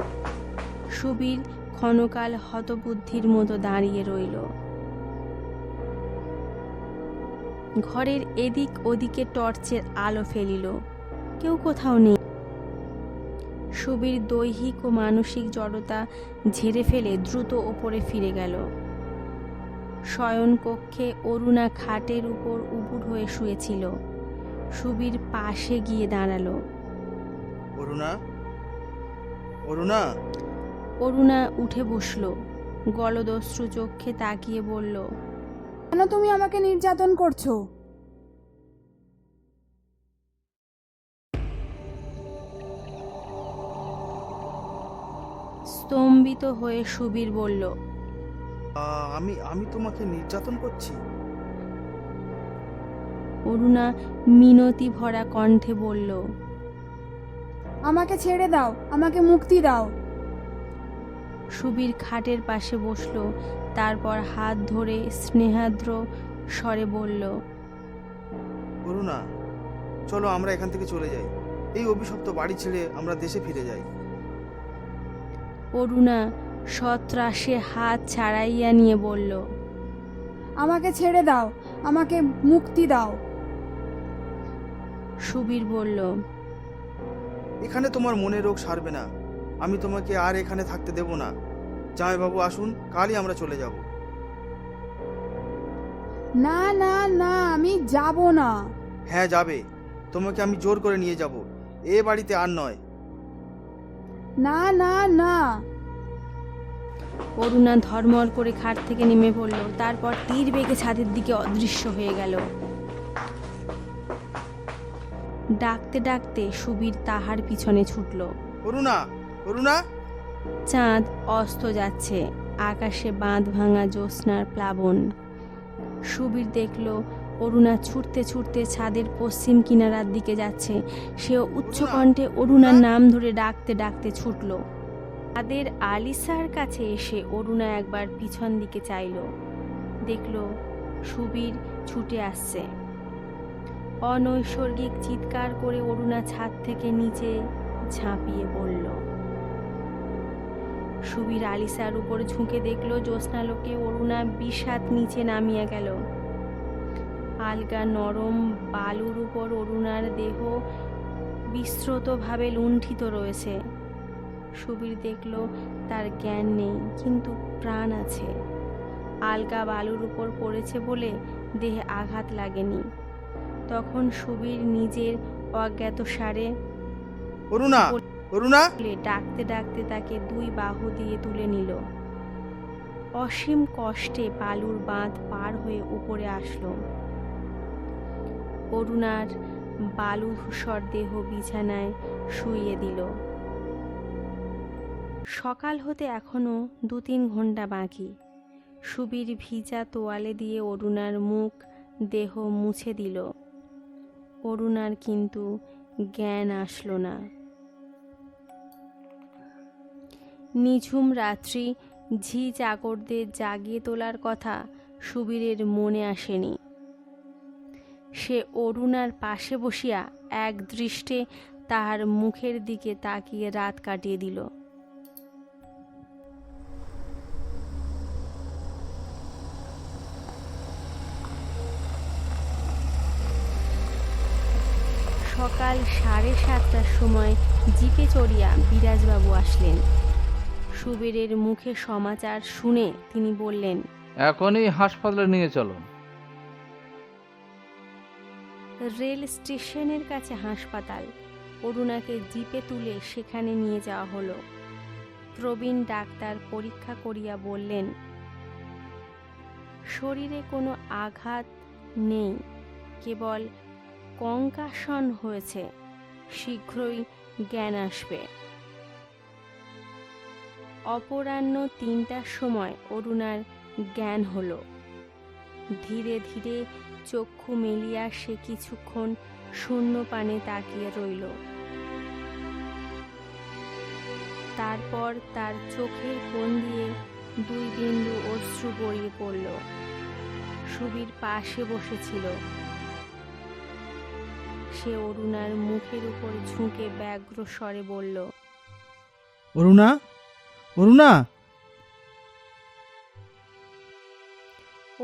সুবীর ক্ষণকাল হতবুদ্ধির মতো দাঁড়িয়ে রইল। ঘরের এদিক ওদিকে টর্চের আলো ফেলিল, কেউ কোথাও নেই। সুবীর দৈহিক ও মানসিক জড়তা ঝেড়ে ফেলে দ্রুত ওপরে ফিরে গেল। শয়নকক্ষে অরুণা খাটের উপর উপুড় হয়ে শুয়েছিল। সুবীর পাশে গিয়ে দাঁড়ালো। অরুণা, অরুণা। অরুণা উঠে বসল, গলদস্রু চোখে তাকিয়ে বলল, কেন তুমি আমাকে নির্যাতন করছো? স্তম্ভিত হয়ে সুবীর বলল, আমি আমি তোমাকে নির্যাতন করছি? অরুণা মিনতি ভরা কণ্ঠে বলল, আমাকে ছেড়ে দাও, আমাকে মুক্তি দাও। সুবীর খাটের পাশে বসল, তারপর হাত ধরে স্নেহাদ্র স্বরে বলল, অরুণা, চলো আমরা এখান থেকে চলে যাই। এই অভিশপ্ত বাড়ি ছেড়ে আমরা দেশে ফিরে যাই। অরুণা সত্রাসে হাত ছাড়াইয়া নিয়ে বলল, আমাকে ছেড়ে দাও, আমাকে মুক্তি দাও। সুবীর বলল, এখানে তোমার মনের রোগ সারবে না। আমি তোমাকে আর এখানে থাকতে দেব না। জামাইবাবু আসুন, কালই আমরা চলে যাব। না না না, আমি যাব না। হ্যাঁ যাবে, তোমাকে আমি জোর করে নিয়ে যাব। এ বাড়িতে আর নয়। না না না। অরুণা ধর্মর করে খাট থেকে নেমে পড়ল, তারপর তীর বেগে ছাদের দিকে অদৃশ্য হয়ে গেল। ডাকতে ডাকতে সুবীর তাহার পিছনে ছুটল। অরুণা, অরুণা। চাঁদ অস্ত যাচ্ছে, আকাশে বাঁধ ভাঙা জ্যোৎস্নার প্লাবন। সুবীর দেখল অরুণা ছুটতে ছুটতে ছাদের পশ্চিম কিনারার দিকে যাচ্ছে। সেও উচ্চ কণ্ঠে অরুণার নাম ধরে ডাকতে ডাকতে ছুটল। ছাদের আলিসার কাছে এসে অরুণা একবার পিছন দিকে চাইল, দেখল সুবীর ছুটে আসছে। অনৈসর্গিক চিৎকার করে অরুণা ছাদ থেকে নিচে ঝাঁপিয়ে পড়ল। সুবীর আলিসার উপর ঝুঁকে দেখল জ্যোৎস্নালোকে অরুণা 20 হাত নিচে নামিয়া গেল। আলগা নরম বালুর উপর অরুণার দেহ বিস্মৃতভাবে লুণ্ঠিত রয়েছে। সুবীর দেখল তার জ্ঞান নেই, কিন্তু প্রাণ আছে। আলগা বালুর উপর পড়েছে বলে দেহে আঘাত লাগেনি। তখন সুবীর নিজের অজ্ঞাতসারে অরুণা, অরুণা ডাকতে ডাকতে তাকে 2 বাহু দিয়ে তুলে নিল। অসীম কষ্টে বালুর বাঁধ পার হয়ে উপরে আসলো। অরুণার বালু ধূসর দেহ বিছানায় শুইয়ে দিল। সকাল হতে এখনো 2-3 ঘন্টা বাকি। সুবীর ভিজা তোয়ালে দিয়ে অরুণার মুখ দেহ মুছে দিল। অরুণার কিন্তু জ্ঞান আসলো না। নিঝুম রাত্রি ঝি চাকরদের জাগিয়ে তোলার কথা সুবীরের মনে আসেনি। সে অরুণার পাশে বসিয়া এক দৃষ্টে তাহার মুখের দিকে তাকিয়ে রাত কাটিয়ে দিল। সকাল 7:30টার সময় জিপে চড়িয়া বিরাজবাবু আসলেন। সুবীরের মুখে সমাচার শুনে তিনি বললেন, এখনই হাসপাতালে নিয়ে চলো। রেল স্টেশনের কাছে হাসপাতাল। অরুণাকে জিপে তুলে সেখানে নিয়ে যাওয়া হলো। প্রবীণ ডাক্তার পরীক্ষা করিয়া বললেন, শরীরে কোনো আঘাত নেই, কেবল কঙ্কাশন হয়েছে, শীঘ্রই জ্ঞান আসবে। অপরাহ্ন 3টার সময় অরুণার জ্ঞান হলো। ধীরে ধীরে চক্ষু মেলিয়া সে কিছুক্ষণ শূন্য পানে তাকিয়ে রইল। তারপর তার চোখের কোণ দিয়ে 2 বিন্দু অশ্রু গড়িয়ে পড়ল। সুবীর পাশে বসেছিল। সে অরুণার মুখের উপর ঝুঁকে ব্যগ্র স্বরে বলল, অরুণা, অরুণা।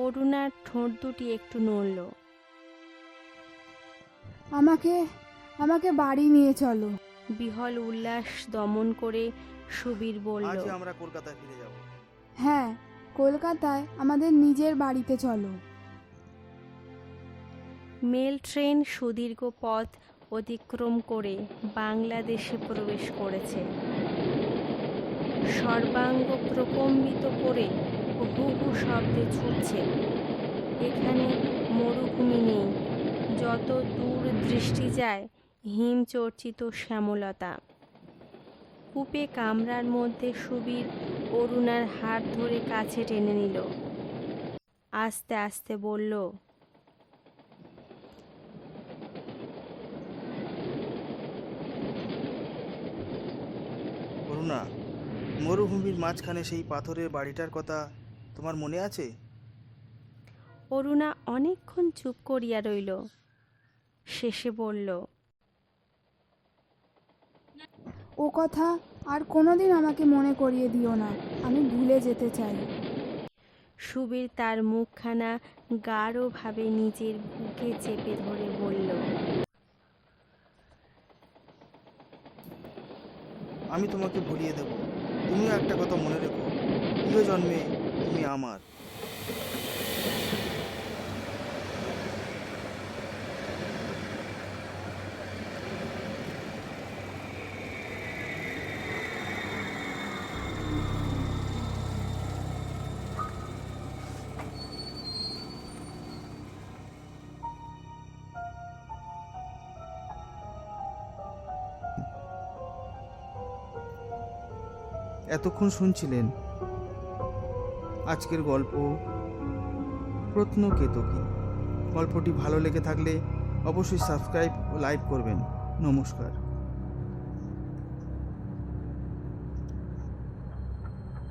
অরুণার ঠোঁট দুটি একটু নড়ল। আমাকে আমাকে বাড়ি নিয়ে চলো। বিহল উল্লাস দমন করে সুবীর বলল, আজ আমরা কলকাতায় ফিরে যাব। হ্যাঁ, কলকাতায় আমাদের নিজের বাড়িতে চলো। মেল ট্রেন সুদীর্ঘ পথ অতিক্রম করে বাংলাদেশে প্রবেশ করেছে। সর্বাঙ্গ প্রকম্পিত করে হু হু শব্দে ছুটছে। এখানে মরুভূমি নেই, যত দূর দৃষ্টি যায় হিমচর্চিত শ্যামলতা। কূপে কামরার মধ্যে সুবীর অরুণার হাত ধরে কাছে টেনে নিল। আস্তে আস্তে বলল, অরুণা, মরুভূমির মাঝখানে সেই পাথরের বাড়িটার কথা তোমার মনে আছে? অরুণা অনেকক্ষণ চুপ করিয়া রইল। শেষে বলল, ও কথা আর কোনোদিন আমাকে মনে করিয়ে দিও না, আমি ভুলে যেতে চাই। সুবীর তার মুখখানা গাঢ়ভাবে নিজের বুকে চেপে ধরে বলল, আমি তোমাকে ভুলিয়ে দেব। তুমিও একটা কথা মনে রেখো, ইহ জন্মে তুমি আমার। এতক্ষণ শুনছিলেন আজকের গল্প প্রত্নকেতকী। গল্পটি ভালো লেগে থাকলে অবশ্যই সাবস্ক্রাইব ও লাইক করবেন। নমস্কার।